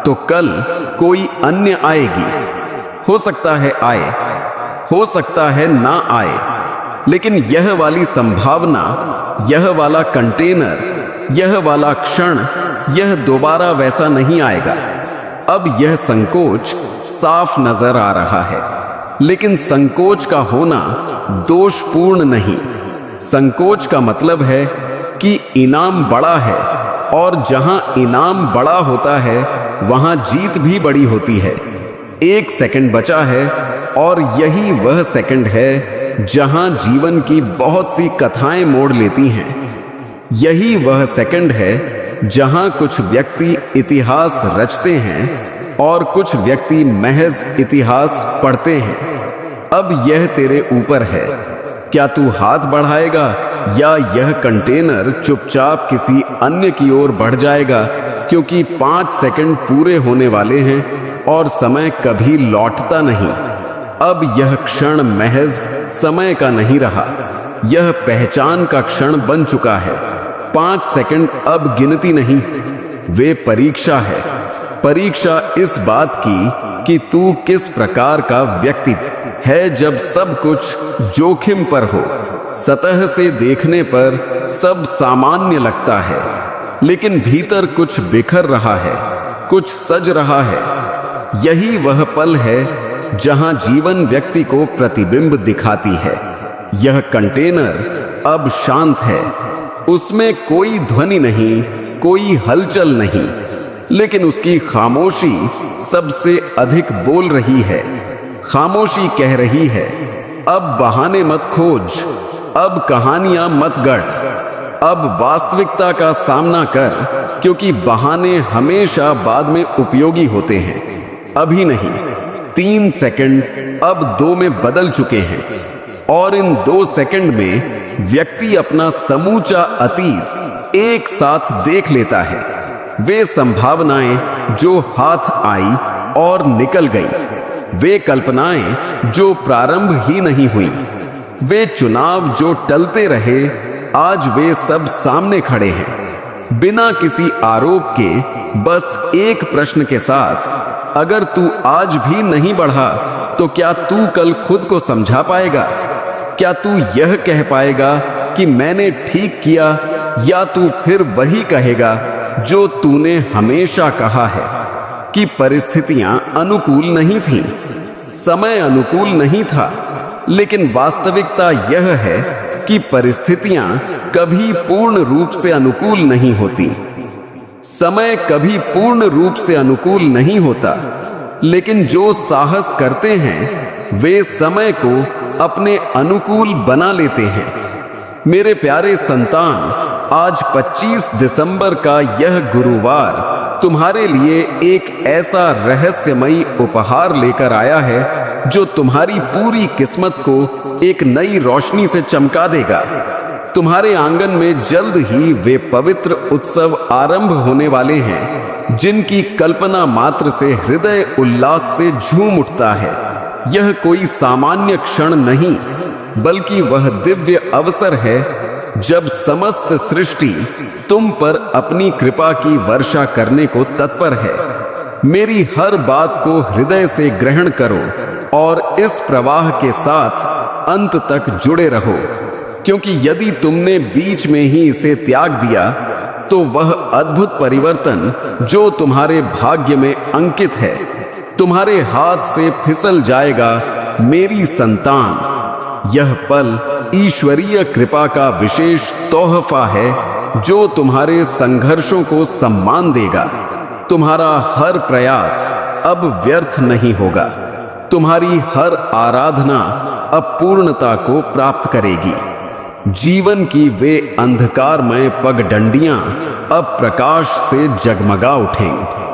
S1: तो कल कोई अन्य आएगी। हो सकता है आए, हो सकता है ना आए, लेकिन यह वाली संभावना, यह वाला कंटेनर, यह वाला क्षण, यह दोबारा वैसा नहीं आएगा। अब यह संकोच साफ नजर आ रहा है, लेकिन संकोच का होना दोषपूर्ण नहीं। संकोच का मतलब है कि इनाम बड़ा है और जहां इनाम बड़ा होता है वहां जीत भी बड़ी होती है। 1 सेकंड बचा है और यही वह सेकंड है जहां जीवन की बहुत सी कथाएं मोड़ लेती हैं। यही वह सेकंड है जहां कुछ व्यक्ति इतिहास रचते हैं और कुछ व्यक्ति महज इतिहास पढ़ते हैं। अब यह तेरे ऊपर है, क्या तू हाथ बढ़ाएगा या यह कंटेनर चुपचाप किसी अन्य की ओर बढ़ जाएगा, क्योंकि 5 सेकंड पूरे होने वाले हैं और समय कभी लौटता नहीं। अब यह क्षण महज समय का नहीं रहा, यह पहचान का क्षण बन चुका है। 5 सेकंड अब गिनती नहीं, वे परीक्षा है। परीक्षा इस बात की कि तू किस प्रकार का व्यक्ति है। जब सब कुछ जोखिम पर हो, सतह से देखने पर सब सामान्य लगता है, लेकिन भीतर कुछ बिखर रहा है, कुछ सज रहा है। यही वह पल है जहां जीवन व्यक्ति को प्रतिबिंब दिखाती है। यह कंटेनर अब शांत है, उसमें कोई ध्वनि नहीं, कोई हलचल नहीं, लेकिन उसकी खामोशी सबसे अधिक बोल रही है। खामोशी कह रही है, अब बहाने मत खोज, अब कहानियां मत गढ़, अब वास्तविकता का सामना कर, क्योंकि बहाने हमेशा बाद में उपयोगी होते हैं, अभी नहीं। 3 सेकंड अब 2 में बदल चुके हैं और इन 2 सेकंड में व्यक्ति अपना समूचा अतीत एक साथ देख लेता है। वे संभावनाएं जो हाथ आई और निकल गई, वे कल्पनाएं जो प्रारंभ ही नहीं हुई, वे चुनाव जो टलते रहे, आज वे सब सामने खड़े हैं, बिना किसी आरोप के, बस एक प्रश्न के साथ। अगर तू आज भी नहीं बढ़ा तो क्या तू कल खुद को समझा पाएगा? क्या तू यह कह पाएगा कि मैंने ठीक किया, या तू फिर वही कहेगा जो तूने हमेशा कहा है कि परिस्थितियां अनुकूल नहीं थीं, समय अनुकूल नहीं था। लेकिन वास्तविकता यह है कि परिस्थितियां कभी पूर्ण रूप से अनुकूल नहीं होती। समय कभी पूर्ण रूप से अनुकूल नहीं होता, लेकिन जो साहस करते हैं वे समय को अपने अनुकूल बना लेते हैं। मेरे प्यारे संतान, आज 25 दिसंबर का यह गुरुवार तुम्हारे लिए एक ऐसा रहस्यमयी उपहार लेकर आया है जो तुम्हारी पूरी किस्मत को एक नई रोशनी से चमका देगा। तुम्हारे आंगन में जल्द ही वे पवित्र उत्सव आरंभ होने वाले हैं जिनकी कल्पना मात्र से हृदय उल्लास से झूम उठता है। यह कोई सामान्य क्षण नहीं, बल्कि वह दिव्य अवसर है जब समस्त सृष्टि तुम पर अपनी कृपा की वर्षा करने को तत्पर है। मेरी हर बात को हृदय से ग्रहण करो और इस प्रवाह के साथ अंत तक जुड़े रहो, क्योंकि यदि तुमने बीच में ही इसे त्याग दिया तो वह अद्भुत परिवर्तन जो तुम्हारे भाग्य में अंकित है तुम्हारे हाथ से फिसल जाएगा। मेरी संतान, यह पल ईश्वरीय कृपा का विशेष तोहफा है जो तुम्हारे संघर्षों को सम्मान देगा। तुम्हारा हर प्रयास अब व्यर्थ नहीं होगा। तुम्हारी हर आराधना अब पूर्णता को प्राप्त करेगी। जीवन की वे अंधकारमय पगडंडियां अब प्रकाश से जगमगा उठेंगी।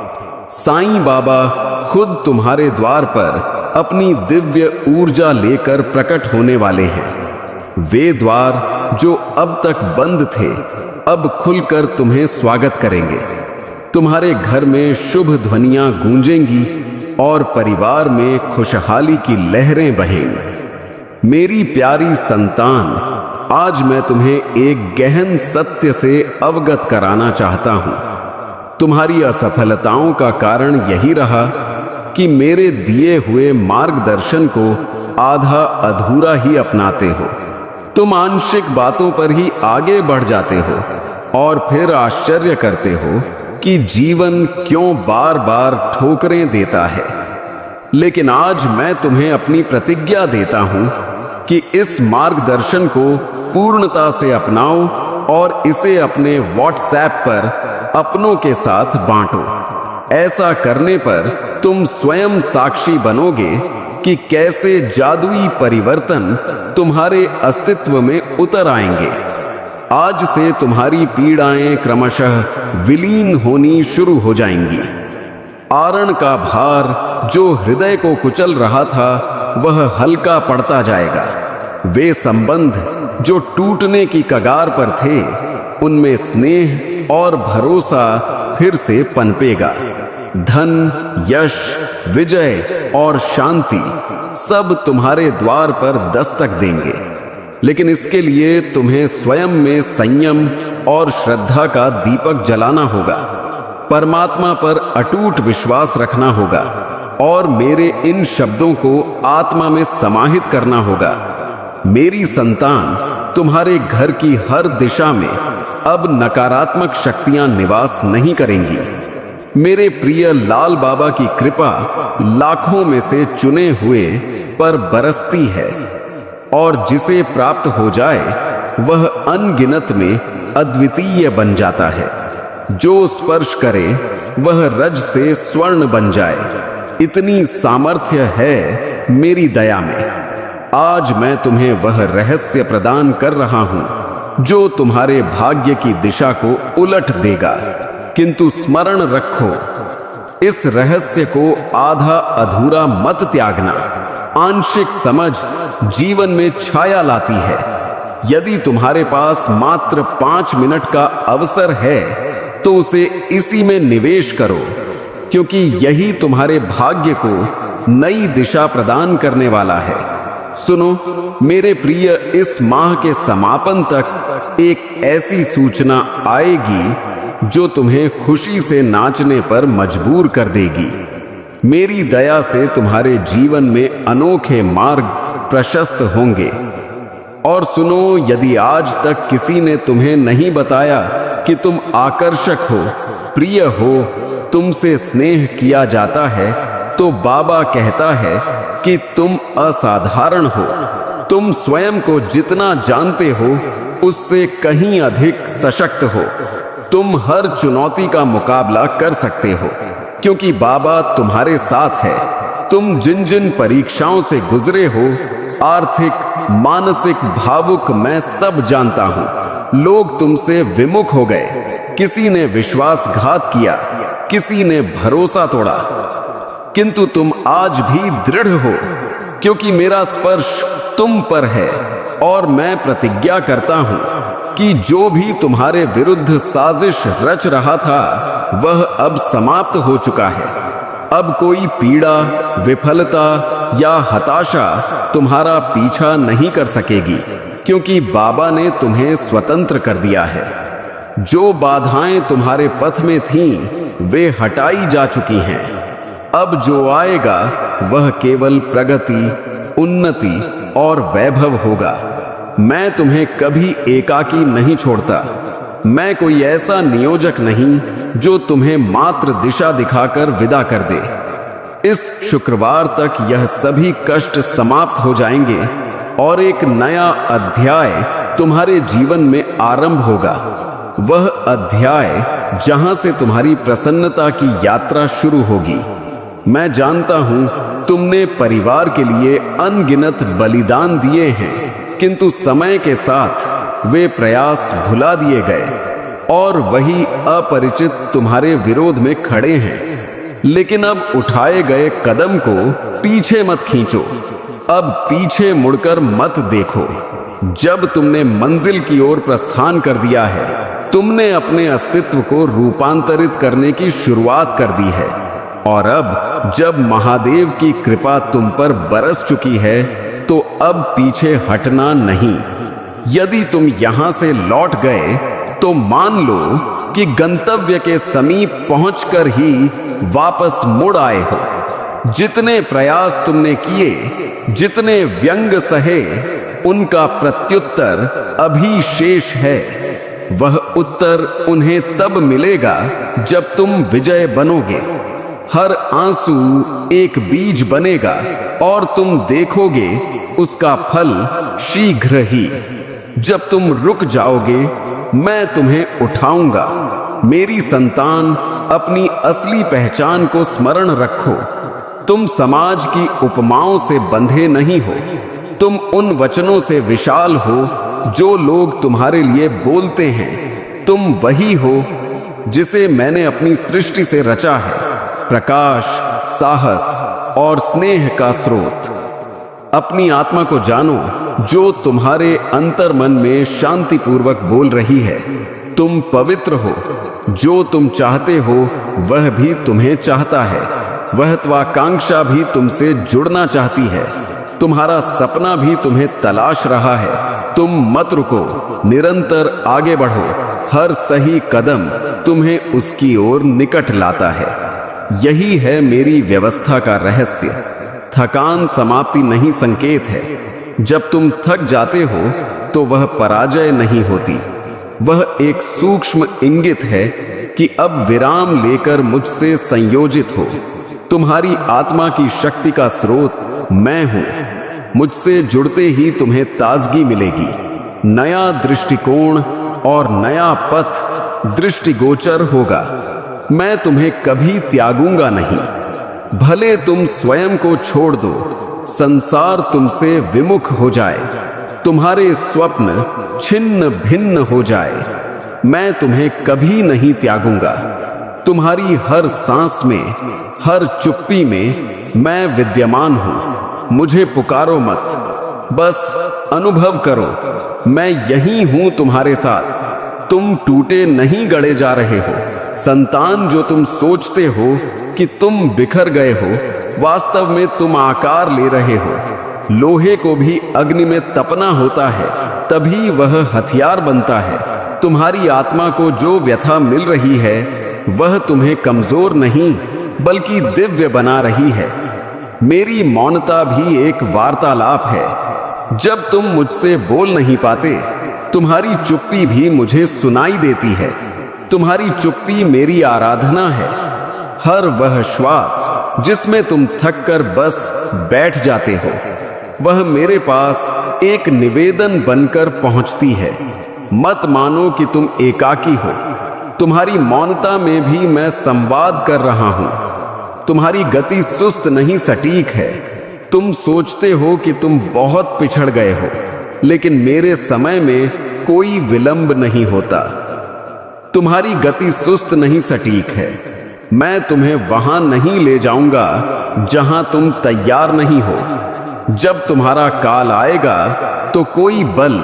S1: साईं बाबा खुद तुम्हारे द्वार पर अपनी दिव्य ऊर्जा लेकर प्रकट होने वाले हैं। वे द्वार जो अब तक बंद थे अब खुलकर तुम्हें स्वागत करेंगे। तुम्हारे घर में शुभ ध्वनियां गूंजेंगी और परिवार में खुशहाली की लहरें बहेंगी। मेरी प्यारी संतान, आज मैं तुम्हें एक गहन सत्य से अवगत कराना चाहता हूं। तुम्हारी असफलताओं का कारण यही रहा कि मेरे दिए हुए मार्गदर्शन को आधा अधूरा ही अपनाते हो। तुम आंशिक बातों पर ही आगे बढ़ जाते हो और फिर आश्चर्य करते हो कि जीवन क्यों बार बार ठोकरें देता है। लेकिन आज मैं तुम्हें अपनी प्रतिज्ञा देता हूं कि इस मार्गदर्शन को पूर्णता से अपनाओ और इसे अपने व्हाट्सएप पर अपनों के साथ बांटो। ऐसा करने पर तुम स्वयं साक्षी बनोगे कि कैसे जादुई परिवर्तन तुम्हारे अस्तित्व में उतर आएंगे। आज से तुम्हारी पीड़ाएं क्रमशः विलीन होनी शुरू हो जाएंगी। आरण का भार जो हृदय को कुचल रहा था वह हल्का पड़ता जाएगा। वे संबंध जो टूटने की कगार पर थे उनमें स्नेह और भरोसा फिर से पनपेगा। धन, यश, विजय और शांति सब तुम्हारे द्वार पर दस्तक देंगे। लेकिन इसके लिए तुम्हें स्वयं में संयम और श्रद्धा का दीपक जलाना होगा। परमात्मा पर अटूट विश्वास रखना होगा और मेरे इन शब्दों को आत्मा में समाहित करना होगा। मेरी संतान, तुम्हारे घर की हर दिशा में अब नकारात्मक शक्तियां निवास नहीं करेंगी। मेरे प्रिय लाल बाबा की कृपा लाखों में से चुने हुए पर बरसती है और जिसे प्राप्त हो जाए वह अनगिनत में अद्वितीय बन जाता है। जो स्पर्श करे वह रज से स्वर्ण बन जाए। इतनी सामर्थ्य है मेरी दया में। आज मैं तुम्हें वह रहस्य प्रदान कर रहा हूं जो तुम्हारे भाग्य की दिशा को उलट देगा। किंतु स्मरण रखो, इस रहस्य को आधा अधूरा मत त्यागना। आंशिक समझ जीवन में छाया लाती है। यदि तुम्हारे पास मात्र 5 मिनट का अवसर है तो उसे इसी में निवेश करो, क्योंकि यही तुम्हारे भाग्य को नई दिशा प्रदान करने वाला है। सुनो मेरे प्रिय, इस माह के समापन तक एक ऐसी सूचना आएगी जो तुम्हें खुशी से नाचने पर मजबूर कर देगी। मेरी दया से तुम्हारे जीवन में अनोखे मार्ग प्रशस्त होंगे। और सुनो, यदि आज तक किसी ने तुम्हें नहीं बताया कि तुम आकर्षक हो, प्रिय हो, तुमसे स्नेह किया जाता है, तो बाबा कहता है कि तुम असाधारण हो। तुम स्वयं को जितना जानते हो उससे कहीं अधिक सशक्त हो। तुम हर चुनौती का मुकाबला कर सकते हो, क्योंकि बाबा तुम्हारे साथ है। तुम जिन जिन परीक्षाओं से गुजरे हो, आर्थिक, मानसिक, भावुक, मैं सब जानता हूं। लोग तुमसे विमुख हो गए, किसी ने विश्वासघात किया, किसी ने भरोसा तोड़ा, किंतु तुम आज भी दृढ़ हो, क्योंकि मेरा स्पर्श तुम पर है। और मैं प्रतिज्ञा करता हूं कि जो भी तुम्हारे विरुद्ध साजिश रच रहा था वह अब समाप्त हो चुका है। अब कोई पीड़ा, विफलता या हताशा तुम्हारा पीछा नहीं कर सकेगी, क्योंकि बाबा ने तुम्हें स्वतंत्र कर दिया है। जो बाधाएं तुम्हारे पथ में थीं, वे हटाई जा चुकी हैं। अब जो आएगा वह केवल प्रगति, उन्नति और वैभव होगा। मैं तुम्हें कभी एकाकी नहीं छोड़ता। मैं कोई ऐसा नियोजक नहीं जो तुम्हें मात्र दिशा दिखाकर विदा कर दे। इस शुक्रवार तक यह सभी कष्ट समाप्त हो जाएंगे और एक नया अध्याय तुम्हारे जीवन में आरंभ होगा। वह अध्याय जहां से तुम्हारी प्रसन्नता की यात्रा शुरू होगी। मैं जानता हूं तुमने परिवार के लिए अनगिनत बलिदान दिए हैं, किंतु समय के साथ वे प्रयास भुला दिए गए और वही अपरिचित तुम्हारे विरोध में खड़े हैं। लेकिन अब उठाए गए कदम को पीछे मत खींचो। अब पीछे मुड़कर मत देखो। जब तुमने मंजिल की ओर प्रस्थान कर दिया है, तुमने अपने अस्तित्व को रूपांतरित करने की शुरुआत कर दी है। और अब जब महादेव की कृपा तुम पर बरस चुकी है, तो अब पीछे हटना नहीं। यदि तुम यहां से लौट गए तो मान लो कि गंतव्य के समीप पहुंचकर ही वापस मुड़ आए हो। जितने प्रयास तुमने किए, जितने व्यंग सहे, उनका प्रत्युत्तर अभी शेष है। वह उत्तर उन्हें तब मिलेगा जब तुम विजय बनोगे। हर आंसू एक बीज बनेगा और तुम देखोगे उसका फल शीघ्र ही। जब तुम रुक जाओगे, मैं तुम्हें उठाऊंगा। मेरी संतान, अपनी असली पहचान को स्मरण रखो। तुम समाज की उपमाओं से बंधे नहीं हो। तुम उन वचनों से विशाल हो जो लोग तुम्हारे लिए बोलते हैं। तुम वही हो जिसे मैंने अपनी सृष्टि से रचा है, प्रकाश, साहस और स्नेह का स्रोत। अपनी आत्मा को जानो जो तुम्हारे अंतर्मन में शांतिपूर्वक बोल रही है। तुम पवित्र हो। जो तुम चाहते हो वह भी तुम्हें चाहता है। वह त्वाकांक्षा भी तुमसे जुड़ना चाहती है। तुम्हारा सपना भी तुम्हें तलाश रहा है। तुम मत रुको, निरंतर आगे बढ़ो। हर सही कदम तुम्हें उसकी ओर निकट लाता है। यही है मेरी व्यवस्था का रहस्य। थकान समाप्ति नहीं संकेत है। जब तुम थक जाते हो तो वह पराजय नहीं होती। वह एक सूक्ष्म इंगित है कि अब विराम लेकर मुझसे संयोजित हो। तुम्हारी आत्मा की शक्ति का स्रोत मैं हूं। मुझसे जुड़ते ही तुम्हें ताजगी मिलेगी। नया दृष्टिकोण और नया पथ दृष्टिगोचर होगा। मैं तुम्हें कभी त्यागूंगा नहीं। भले तुम स्वयं को छोड़ दो, संसार तुमसे विमुख हो जाए, तुम्हारे स्वप्न छिन्न भिन्न हो जाए, मैं तुम्हें कभी नहीं त्यागूंगा। तुम्हारी हर सांस में, हर चुप्पी में मैं विद्यमान हूं। मुझे पुकारो मत, बस अनुभव करो। मैं यहीं हूं तुम्हारे साथ। तुम टूटे नहीं गढ़े जा रहे हो। संतान, जो तुम सोचते हो कि तुम बिखर गए हो, वास्तव में तुम आकार ले रहे हो। लोहे को भी अग्नि में तपना होता है, तभी वह हथियार बनता है। तुम्हारी आत्मा को जो व्यथा मिल रही है वह तुम्हें कमजोर नहीं बल्कि दिव्य बना रही है। मेरी मौनता भी एक वार्तालाप है। जब तुम मुझसे बोल नहीं पाते, तुम्हारी चुप्पी भी मुझे सुनाई देती है। तुम्हारी चुप्पी मेरी आराधना है। हर वह श्वास जिसमें तुम थक कर बस बैठ जाते हो, वह मेरे पास एक निवेदन बनकर पहुंचती है। मत मानो कि तुम एकाकी हो। तुम्हारी मौनता में भी मैं संवाद कर रहा हूं। तुम्हारी गति सुस्त नहीं, सटीक है। तुम सोचते हो कि तुम बहुत पिछड़ गए हो, लेकिन मेरे समय में कोई विलंब नहीं होता। तुम्हारी गति सुस्त नहीं, सटीक है। मैं तुम्हें वहां नहीं ले जाऊंगा जहां तुम तैयार नहीं हो। जब तुम्हारा काल आएगा तो कोई बल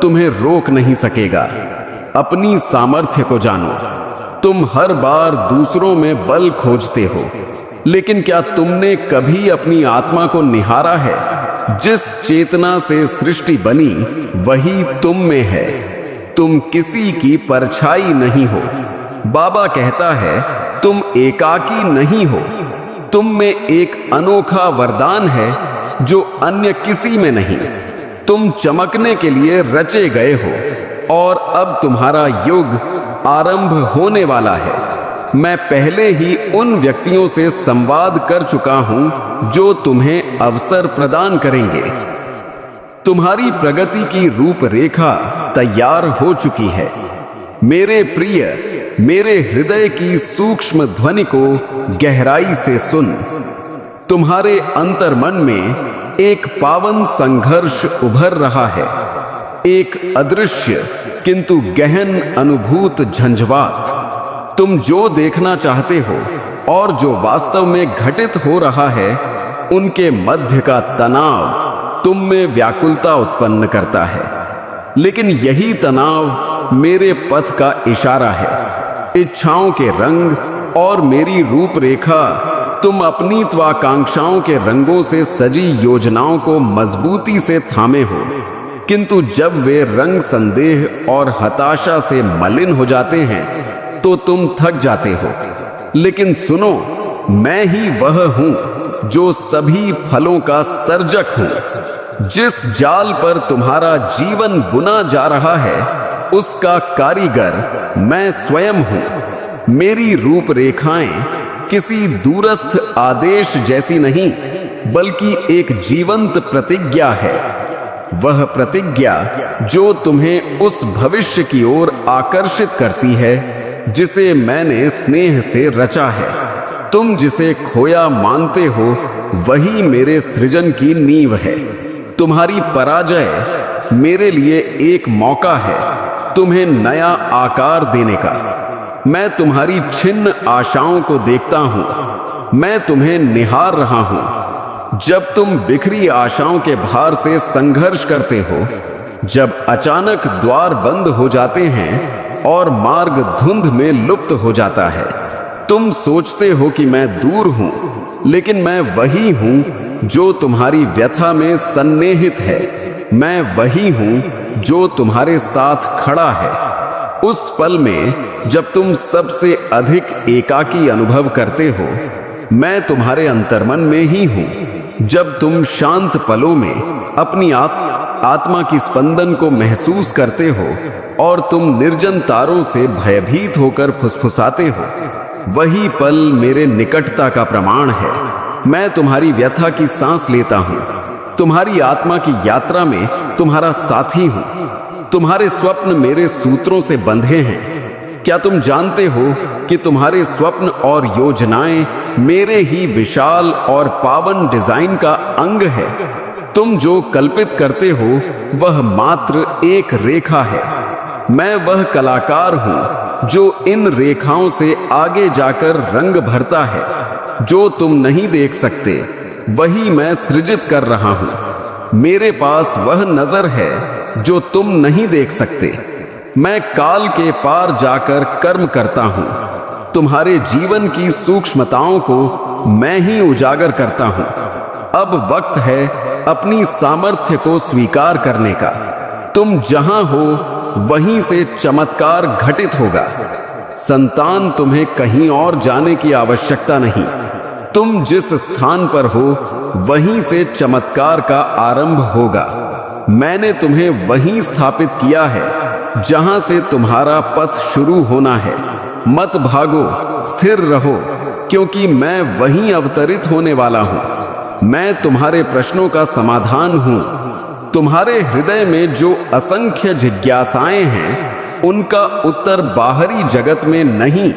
S1: तुम्हें रोक नहीं सकेगा। अपनी सामर्थ्य को जानो। तुम हर बार दूसरों में बल खोजते हो, लेकिन क्या तुमने कभी अपनी आत्मा को निहारा है? जिस चेतना से सृष्टि बनी वही तुम में है। तुम किसी की परछाई नहीं हो। बाबा कहता है तुम एकाकी नहीं हो। तुम में एक अनोखा वरदान है जो अन्य किसी में नहीं। तुम चमकने के लिए रचे गए हो और अब तुम्हारा युग आरंभ होने वाला है। मैं पहले ही उन व्यक्तियों से संवाद कर चुका हूं जो तुम्हें अवसर प्रदान करेंगे। तुम्हारी प्रगति की रूपरेखा तैयार हो चुकी है। मेरे प्रिय, मेरे हृदय की सूक्ष्म ध्वनि को गहराई से सुन। तुम्हारे अंतर्मन में एक पावन संघर्ष उभर रहा है, एक अदृश्य किंतु गहन अनुभूत झंझावात। तुम जो देखना चाहते हो और जो वास्तव में घटित हो रहा है, उनके मध्य का तनाव तुम में व्याकुलता उत्पन्न करता है। लेकिन यही तनाव मेरे पथ का इशारा है। इच्छाओं के रंग और मेरी रूपरेखा तुम अपनी त्वाकांक्षाओं के रंगों से सजी योजनाओं को मजबूती से थामे हो, किंतु जब वे रंग संदेह और हताशा से मलिन हो जाते हैं तो तुम थक जाते हो। लेकिन सुनो, मैं ही वह हूं जो सभी फलों का सर्जक हूं। जिस जाल पर तुम्हारा जीवन बुना जा रहा है, उसका कारीगर मैं स्वयं हूं। मेरी रूपरेखाएं किसी दूरस्थ आदेश जैसी नहीं, बल्कि एक जीवंत प्रतिज्ञा है। वह प्रतिज्ञा जो तुम्हें उस भविष्य की ओर आकर्षित करती है जिसे मैंने स्नेह से रचा है। तुम जिसे खोया मानते हो वही मेरे सृजन की नींव है। तुम्हारी पराजय मेरे लिए एक मौका है तुम्हें नया आकार देने का। मैं तुम्हारी छिन्न आशाओं को देखता हूं। मैं तुम्हें निहार रहा हूं। जब तुम बिखरी आशाओं के भार से संघर्ष करते हो, जब अचानक द्वार बंद हो जाते हैं और मार्ग धुंध में लुप्त हो जाता है, तुम सोचते हो कि मैं दूर हूं, लेकिन मैं वही हूं जो तुम्हारी व्यथा में सन्निहित है। मैं वही हूं जो तुम्हारे साथ खड़ा है। उस पल में जब तुम सबसे अधिक एकाकी अनुभव करते हो, मैं तुम्हारे अंतर्मन में ही हूं। जब तुम शांत पलों में अपनी आत्मा की स्पंदन को महसूस करते हो और तुम निर्जन तारों से भयभीत होकर फुसफुसाते हो, वही पल मेरे निकटता का प्रमाण है। मैं तुम्हारी व्यथा की सांस लेता हूं। तुम्हारी आत्मा की यात्रा में तुम्हारा साथी हूं। तुम्हारे स्वप्न मेरे सूत्रों से बंधे हैं। क्या तुम जानते हो कि तुम्हारे स्वप्न और योजनाएं मेरे ही विशाल और पावन डिजाइन का अंग है? तुम जो कल्पित करते हो वह मात्र एक रेखा है। मैं वह कलाकार हूं जो इन रेखाओं से आगे जाकर रंग भरता है। जो तुम नहीं देख सकते वही मैं सृजित कर रहा हूं। मेरे पास वह नजर है जो तुम नहीं देख सकते। मैं काल के पार जाकर कर्म करता हूं। तुम्हारे जीवन की सूक्ष्मताओं को मैं ही उजागर करता हूं। अब वक्त है अपनी सामर्थ्य को स्वीकार करने का। तुम जहां हो वहीं से चमत्कार घटित होगा। संतान तुम्हें कहीं और जाने की आवश्यकता नहीं। तुम जिस स्थान पर हो वहीं से चमत्कार का आरंभ होगा। मैंने तुम्हें वहीं स्थापित किया है जहां से तुम्हारा पथ शुरू होना है। मत भागो, स्थिर रहो, क्योंकि मैं वहीं अवतरित होने वाला हूं। मैं तुम्हारे प्रश्नों का समाधान हूं। तुम्हारे हृदय में जो असंख्य जिज्ञासाएं हैं, उनका उत्तर बाहरी जगत में नहीं,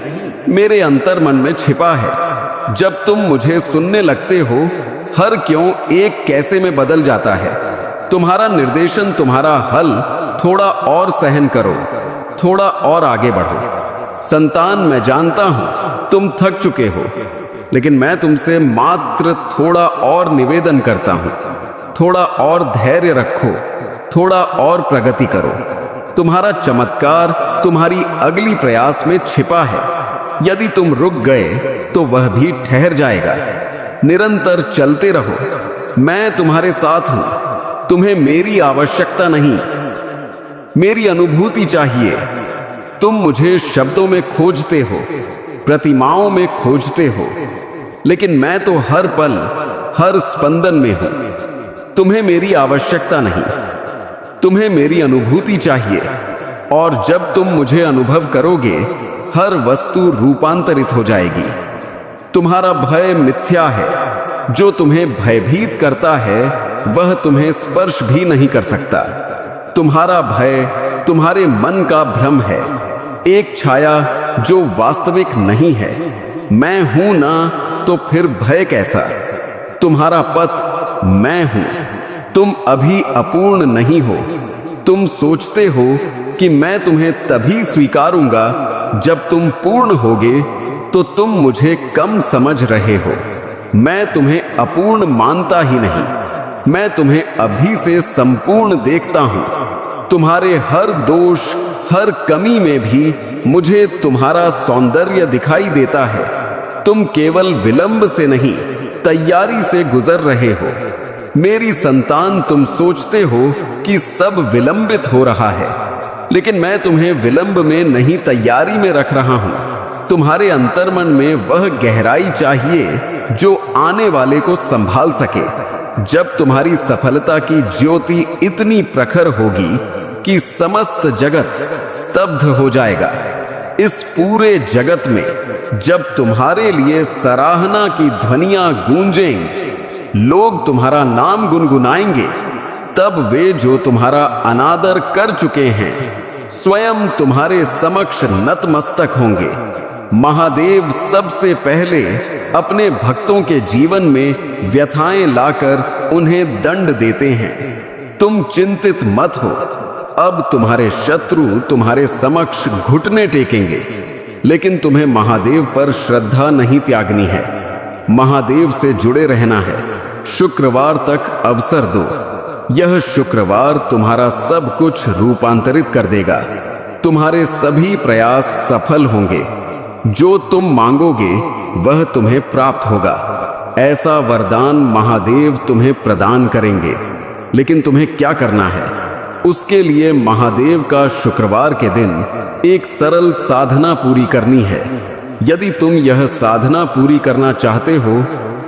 S1: मेरे अंतर्मन में छिपा है। जब तुम मुझे सुनने लगते हो, हर क्यों एक कैसे में बदल जाता है। तुम्हारा निर्देशन, तुम्हारा हल, थोड़ा और सहन करो, थोड़ा और आगे बढ़ो। संतान, मैं जानता हूं तुम थक चुके हो, लेकिन मैं तुमसे मात्र थोड़ा और निवेदन करता हूं। थोड़ा और धैर्य रखो, थोड़ा और प्रगति करो। तुम्हारा चमत्कार तुम्हारी अगली प्रयास में छिपा है। यदि तुम रुक गए तो वह भी ठहर जाएगा। निरंतर चलते रहो, मैं तुम्हारे साथ हूं। तुम्हें मेरी आवश्यकता नहीं, मेरी अनुभूति चाहिए। तुम मुझे शब्दों में खोजते हो, प्रतिमाओं में खोजते हो, लेकिन मैं तो हर पल, हर स्पंदन में हूं। तुम्हें मेरी आवश्यकता नहीं, तुम्हें मेरी अनुभूति चाहिए। और जब तुम मुझे अनुभव करोगे, हर वस्तु रूपांतरित हो जाएगी। तुम्हारा भय मिथ्या है। जो तुम्हें भयभीत करता है, वह तुम्हें स्पर्श भी नहीं कर सकता। तुम्हारा भय तुम्हारे मन का भ्रम है, एक छाया जो वास्तविक नहीं है। मैं हूं ना, तो फिर भय कैसा। तुम्हारा पथ मैं हूं। तुम अभी अपूर्ण नहीं हो। तुम सोचते हो कि मैं तुम्हें तभी स्वीकारूंगा जब तुम पूर्ण होगे, तो तुम मुझे कम समझ रहे हो। मैं तुम्हें अपूर्ण मानता ही नहीं, मैं तुम्हें अभी से संपूर्ण देखता हूं। तुम्हारे हर दोष, हर कमी में भी मुझे तुम्हारा सौंदर्य दिखाई देता है। तुम केवल विलंब से नहीं, तैयारी से गुजर रहे हो। मेरी संतान, तुम सोचते हो कि सब विलंबित हो रहा है, लेकिन मैं तुम्हें विलंब में नहीं, तैयारी में रख रहा हूं। तुम्हारे अंतर्मन में वह गहराई चाहिए जो आने वाले को संभाल सके। जब तुम्हारी सफलता की ज्योति इतनी प्रखर होगी कि समस्त जगत स्तब्ध हो जाएगा। इस पूरे जगत में जब तुम्हारे लिए सराहना की ध्वनियां गूंजेंगी, लोग तुम्हारा नाम गुनगुनाएंगे, तब वे जो तुम्हारा अनादर कर चुके हैं, स्वयं तुम्हारे समक्ष नतमस्तक होंगे। महादेव सबसे पहले अपने भक्तों के जीवन में व्यथाएं लाकर उन्हें दंड देते हैं। तुम चिंतित मत हो। अब तुम्हारे शत्रु तुम्हारे समक्ष घुटने टेकेंगे, लेकिन तुम्हें महादेव पर श्रद्धा नहीं त्यागनी है। महादेव से जुड़े रहना है। शुक्रवार तक अवसर दो। यह शुक्रवार तुम्हारा सब कुछ रूपांतरित कर देगा। तुम्हारे सभी प्रयास सफल होंगे। जो तुम मांगोगे वह तुम्हें प्राप्त होगा। ऐसा वरदान महादेव तुम्हें प्रदान करेंगे। लेकिन तुम्हें क्या करना है? उसके लिए महादेव का शुक्रवार के दिन एक सरल साधना पूरी करनी है। यदि तुम यह साधना पूरी करना चाहते हो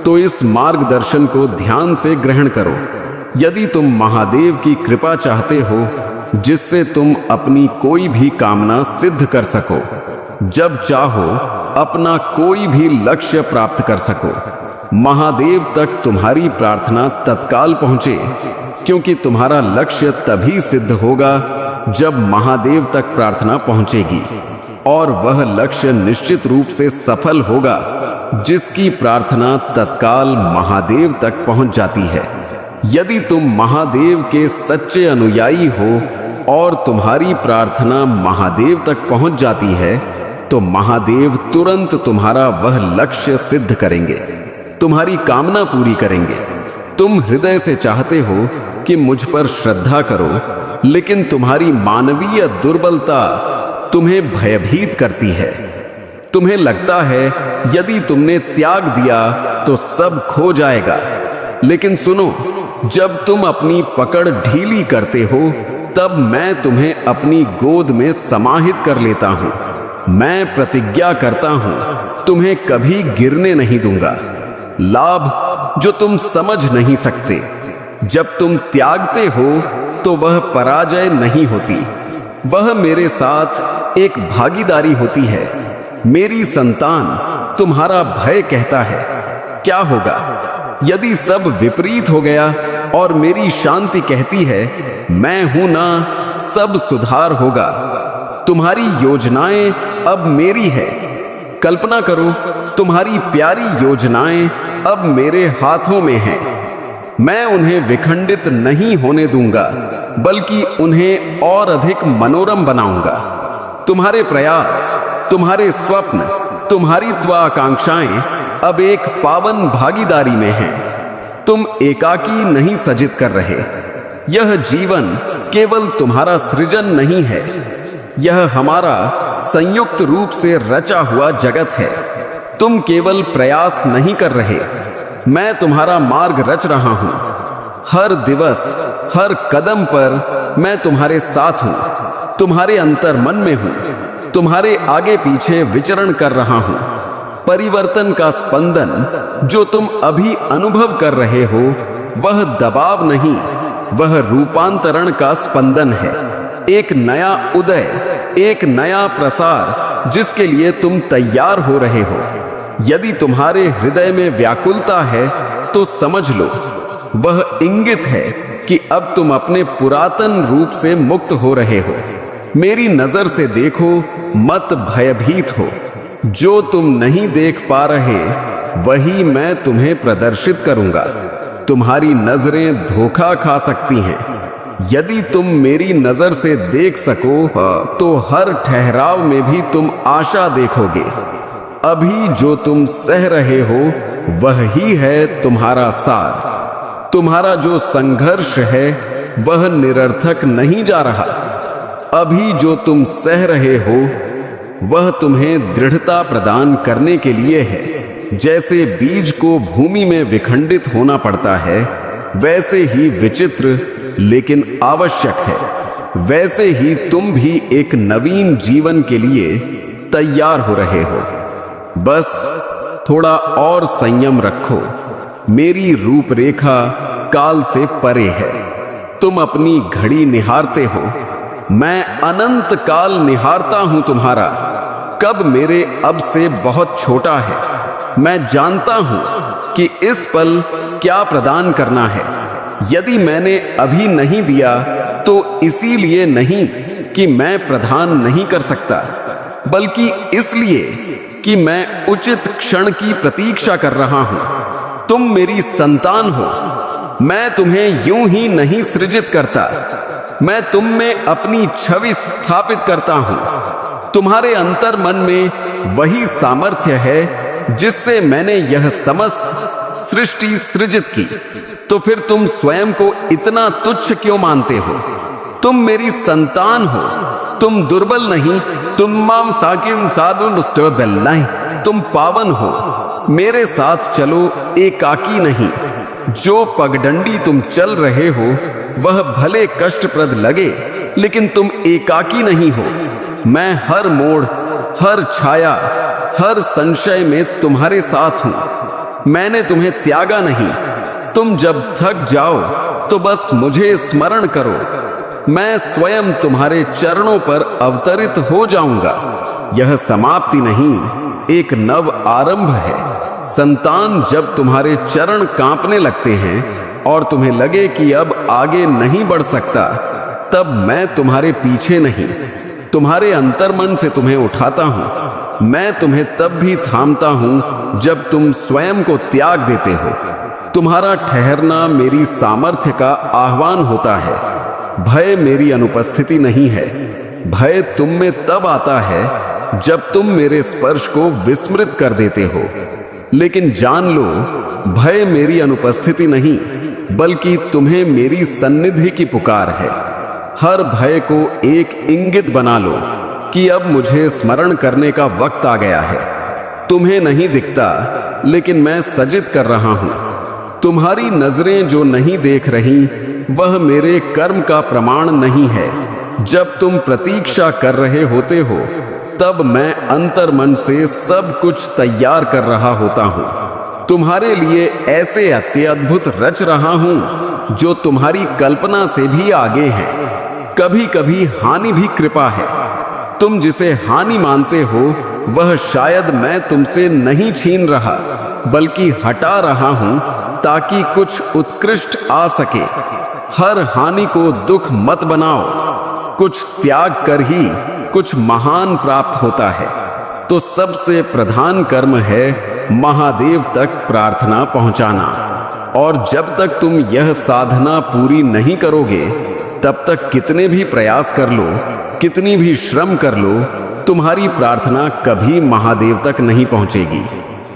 S1: तो इस मार्गदर्शन को ध्यान से ग्रहण करो। यदि तुम महादेव की कृपा चाहते हो जिससे तुम अपनी कोई भी कामना सिद्ध कर सको, जब चाहो अपना कोई भी लक्ष्य प्राप्त कर सको, महादेव तक तुम्हारी प्रार्थना तत्काल पहुंचे, क्योंकि तुम्हारा लक्ष्य तभी सिद्ध होगा जब महादेव तक प्रार्थना पहुंचेगी। और वह लक्ष्य निश्चित रूप से सफल होगा जिसकी प्रार्थना तत्काल महादेव तक पहुंच जाती है। यदि तुम महादेव के सच्चे अनुयायी हो और तुम्हारी प्रार्थना महादेव तक पहुंच जाती है, तो महादेव तुरंत तुम्हारा वह लक्ष्य सिद्ध करेंगे, तुम्हारी कामना पूरी करेंगे। तुम हृदय से चाहते हो कि मुझ पर श्रद्धा करो, लेकिन तुम्हारी मानवीय दुर्बलता तुम्हें भयभीत करती है। तुम्हें लगता है यदि तुमने त्याग दिया तो सब खो जाएगा। लेकिन सुनो, जब तुम अपनी पकड़ ढीली करते हो, तब मैं तुम्हें अपनी गोद में समाहित कर लेता हूं। मैं प्रतिज्ञा करता हूं, तुम्हें कभी गिरने नहीं दूंगा। लाभ जो तुम समझ नहीं सकते। जब तुम त्यागते हो तो वह पराजय नहीं होती, वह मेरे साथ एक भागीदारी होती है। मेरी संतान, तुम्हारा भय कहता है, क्या होगा यदि सब विपरीत हो गया? और मेरी शांति कहती है, मैं हूं ना, सब सुधार होगा। तुम्हारी योजनाएं अब मेरी है। कल्पना करो, तुम्हारी प्यारी योजनाएं अब मेरे हाथों में हैं। मैं उन्हें विखंडित नहीं होने दूंगा, बल्कि उन्हें और अधिक मनोरम बनाऊंगा। तुम्हारे प्रयास, तुम्हारे स्वप्न, तुम्हारी त्वाकांक्षाएं अब एक पावन भागीदारी में हैं। तुम एकाकी नहीं सजित कर रहे। यह जीवन केवल तुम्हारा सृजन नहीं है, यह हमारा संयुक्त रूप से रचा हुआ जगत है। तुम केवल प्रयास नहीं कर रहे, मैं तुम्हारा मार्ग रच रहा हूं। हर दिवस, हर कदम पर मैं तुम्हारे साथ हूं, तुम्हारे अंतर मन में हूं, तुम्हारे आगे पीछे विचरण कर रहा हूं। परिवर्तन का स्पंदन जो तुम अभी अनुभव कर रहे हो, वह दबाव नहीं, वह रूपांतरण का स्पंदन है। एक नया उदय, एक नया प्रसार जिसके लिए तुम तैयार हो रहे हो। यदि तुम्हारे हृदय में व्याकुलता है तो समझ लो, वह इंगित है कि अब तुम अपने पुरातन रूप से मुक्त हो रहे हो। मेरी नजर से देखो, मत भयभीत हो। जो तुम नहीं देख पा रहे, वही मैं तुम्हें प्रदर्शित करूंगा। तुम्हारी नजरें धोखा खा सकती हैं। यदि तुम मेरी नजर से देख सको तो हर ठहराव में भी तुम आशा देखोगे। अभी जो तुम सह रहे हो, वही है तुम्हारा सार। तुम्हारा जो संघर्ष है, वह निरर्थक नहीं जा रहा। अभी जो तुम सह रहे हो, वह तुम्हें दृढ़ता प्रदान करने के लिए है। जैसे बीज को भूमि में विखंडित होना पड़ता है, वैसे ही विचित्र लेकिन आवश्यक है, वैसे ही तुम भी एक नवीन जीवन के लिए तैयार हो रहे हो। बस थोड़ा और संयम रखो। मेरी रूपरेखा काल से परे है। तुम अपनी घड़ी निहारते हो, मैं अनंत काल निहारता हूं तुम्हारा। कब मेरे अब से बहुत छोटा है। मैं जानता हूं कि इस पल क्या प्रदान करना है। यदि मैंने अभी नहीं दिया तो इसीलिए नहीं कि मैं प्रदान नहीं कर सकता, बल्कि इसलिए कि मैं उचित क्षण की प्रतीक्षा कर रहा हूं। तुम मेरी संतान हो। मैं तुम्हें यूं ही नहीं सृजित करता, मैं तुम में अपनी छवि स्थापित करता हूं। तुम्हारे अंतर मन में वही सामर्थ्य है जिससे मैंने यह समस्त सृष्टि सृजित की। तो फिर तुम स्वयं को इतना तुच्छ क्यों मानते हो? तुम मेरी संतान हो। तुम दुर्बल नहीं। तुम माम साकिन साधुन नहीं। तुम पावन हो। मेरे साथ चलो, एकाकी नहीं। जो पगडंडी तुम चल रहे हो, वह भले कष्टप्रद लगे, लेकिन तुम एकाकी नहीं हो। मैं हर मोड़, हर छाया, हर संशय में तुम्हारे साथ हूं। मैंने तुम्हें त्यागा नहीं। तुम जब थक जाओ तो बस मुझे स्मरण करो। मैं स्वयं तुम्हारे चरणों पर अवतरित हो जाऊंगा। यह समाप्ति नहीं, एक नव आरंभ है। संतान, जब तुम्हारे चरण कांपने लगते हैं और तुम्हें लगे कि अब आगे नहीं बढ़ सकता, तब मैं तुम्हारे पीछे नहीं, तुम्हारे अंतर्मन से तुम्हें उठाता हूं। मैं तुम्हें तब भी थामता हूं जब तुम स्वयं को त्याग देते हो। तुम्हारा ठहरना मेरी सामर्थ्य का आह्वान होता है। भय मेरी अनुपस्थिति नहीं है। भय तुम में तब आता है जब तुम मेरे स्पर्श को विस्मृत कर देते हो। लेकिन जान लो, भय मेरी अनुपस्थिति नहीं, बल्कि तुम्हें मेरी सन्निधि की पुकार है। हर भय को एक इंगित बना लो कि अब मुझे स्मरण करने का वक्त आ गया है। तुम्हें नहीं दिखता, लेकिन मैं सजित कर रहा हूं। तुम्हारी नजरें जो नहीं देख रही, वह मेरे कर्म का प्रमाण नहीं है। जब तुम प्रतीक्षा कर रहे होते हो, तब मैं अंतर्मन से सब कुछ तैयार कर रहा होता हूं। तुम्हारे लिए ऐसे अत्यद्भुत रच रहा हूं जो तुम्हारी कल्पना से भी आगे हैं। कभी कभी हानि भी कृपा है। तुम जिसे हानि मानते हो वह शायद मैं तुमसे नहीं छीन रहा बल्कि हटा रहा हूं ताकि कुछ उत्कृष्ट आ सके। हर हानि को दुख मत बनाओ। कुछ त्याग कर ही कुछ महान प्राप्त होता है। तो सबसे प्रधान कर्म है महादेव तक प्रार्थना पहुंचाना। और जब तक तुम यह साधना पूरी नहीं करोगे तब तक कितने भी प्रयास कर लो, कितनी भी श्रम कर लो, तुम्हारी प्रार्थना कभी महादेव तक नहीं पहुंचेगी।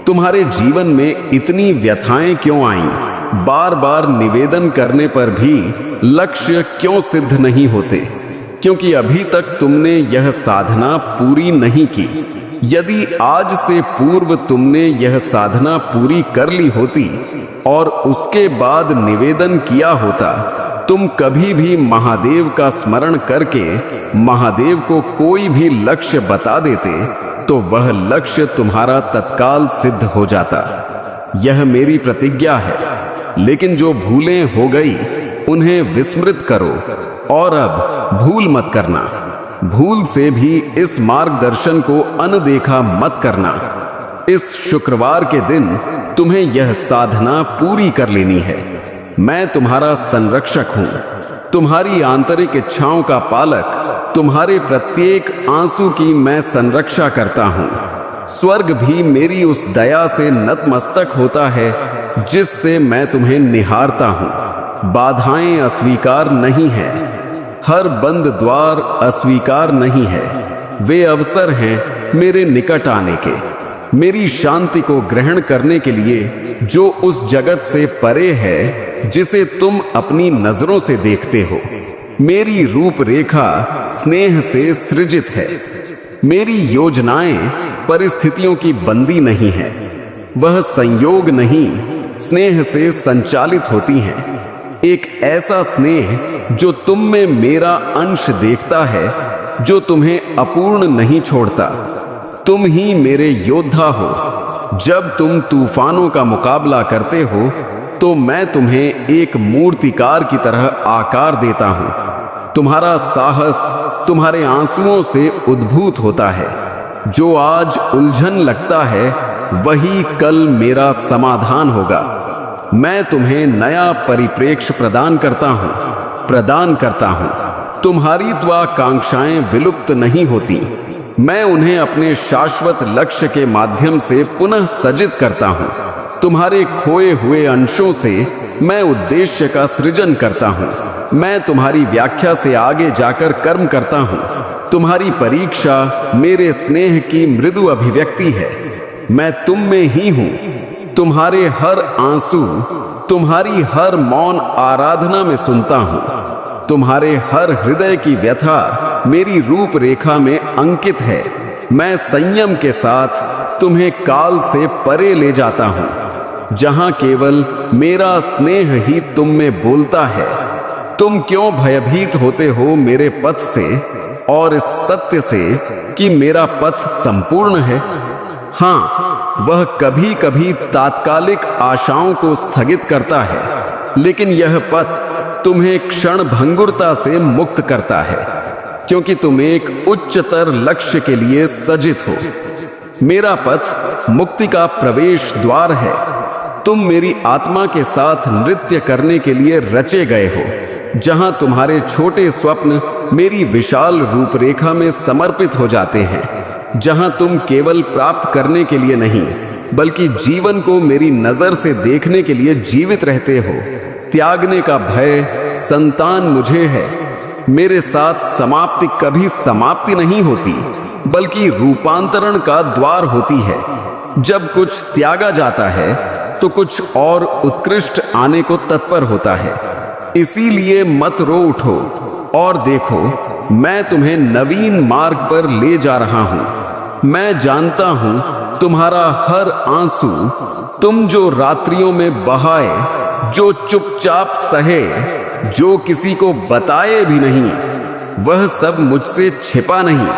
S1: तुम्हारे जीवन में इतनी व्यथाएं क्यों आईं? बार बार निवेदन करने पर भी लक्ष्य क्यों सिद्ध नहीं होते? क्योंकि अभी तक तुमने यह साधना पूरी नहीं की। यदि आज से पूर्व तुमने यह साधना पूरी कर ली होती और उसके बाद निवेदन किया होता, तुम कभी भी महादेव का स्मरण करके महादेव को कोई भी लक्ष्य बता देते तो वह लक्ष्य तुम्हारा तत्काल सिद्ध हो जाता। यह मेरी प्रतिज्ञा है। लेकिन जो भूलें हो गई उन्हें विस्मृत करो और अब भूल मत करना। भूल से भी इस मार्गदर्शन को अनदेखा मत करना। इस शुक्रवार के दिन तुम्हें यह साधना पूरी कर लेनी है। मैं तुम्हारा संरक्षक हूं, तुम्हारी आंतरिक इच्छाओं का पालक। तुम्हारे प्रत्येक आंसू की मैं संरक्षा करता हूं। स्वर्ग भी मेरी उस दया से नतमस्तक होता है जिससे मैं तुम्हें निहारता हूं। बाधाएं अस्वीकार नहीं हैं, हर बंद द्वार अस्वीकार नहीं है। वे अवसर हैं मेरे निकट आने के, मेरी शांति को ग्रहण करने के लिए जो उस जगत से परे है जिसे तुम अपनी नजरों से देखते हो। मेरी रूपरेखा स्नेह से सृजित है। मेरी योजनाएं परिस्थितियों की बंदी नहीं है। वह संयोग नहीं, स्नेह से संचालित होती हैं। एक ऐसा स्नेह जो तुम में मेरा अंश देखता है, जो तुम्हें अपूर्ण नहीं छोड़ता। तुम ही मेरे योद्धा हो। जब तुम तूफानों का मुकाबला करते हो तो मैं तुम्हें एक मूर्तिकार की तरह आकार देता हूं। तुम्हारा साहस तुम्हारे आंसुओं से उद्भूत होता है। जो आज उलझन लगता है वही कल मेरा समाधान होगा। मैं तुम्हें नया परिप्रेक्ष्य प्रदान करता हूं। तुम्हारी त्वाकांक्षाएं विलुप्त नहीं होती। मैं उन्हें अपने शाश्वत लक्ष्य के माध्यम से पुनः सजित करता हूं। तुम्हारे खोए हुए अंशों से मैं उद्देश्य का सृजन करता हूं। मैं तुम्हारी व्याख्या से आगे जाकर कर्म करता हूं। तुम्हारी परीक्षा मेरे स्नेह की मृदु अभिव्यक्ति है। मैं तुम में ही हूं। तुम्हारे हर आंसू, तुम्हारी हर मौन आराधना में सुनता हूं। तुम्हारे हर हृदय की व्यथा मेरी रूपरेखा में अंकित है। मैं संयम के साथ तुम्हें काल से परे ले जाता हूं, जहां केवल मेरा स्नेह ही तुम में बोलता है। तुम क्यों भयभीत होते हो मेरे पथ से और इस सत्य से कि मेरा पथ संपूर्ण है? हाँ, वह कभी कभी तात्कालिक आशाओं को स्थगित करता है, लेकिन यह पथ तुम्हें क्षण भंगुरता से मुक्त करता है, क्योंकि तुम एक उच्चतर लक्ष्य के लिए सजित हो। मेरा पथ मुक्ति का प्रवेश द्वार है। तुम मेरी आत्मा के साथ नृत्य करने के लिए रचे गए हो, जहां तुम्हारे छोटे स्वप्न मेरी विशाल रूपरेखा में समर्पित हो जाते हैं, जहां तुम केवल प्राप्त करने के लिए नहीं बल्कि जीवन को मेरी नजर से देखने के लिए जीवित रहते हो। त्यागने का भय संतान मुझे है। मेरे साथ समाप्ति कभी समाप्ति नहीं होती बल्कि रूपांतरण का द्वार होती है। जब कुछ त्यागा जाता है तो कुछ और उत्कृष्ट आने को तत्पर होता है। इसीलिए मत रो उठो और देखो, मैं तुम्हें नवीन मार्ग पर ले जा रहा हूं। मैं जानता हूं तुम्हारा हर आंसू, तुम जो रात्रियों में बहाए, जो चुपचाप सहे, जो किसी को बताए भी नहीं, वह सब मुझसे छिपा नहीं।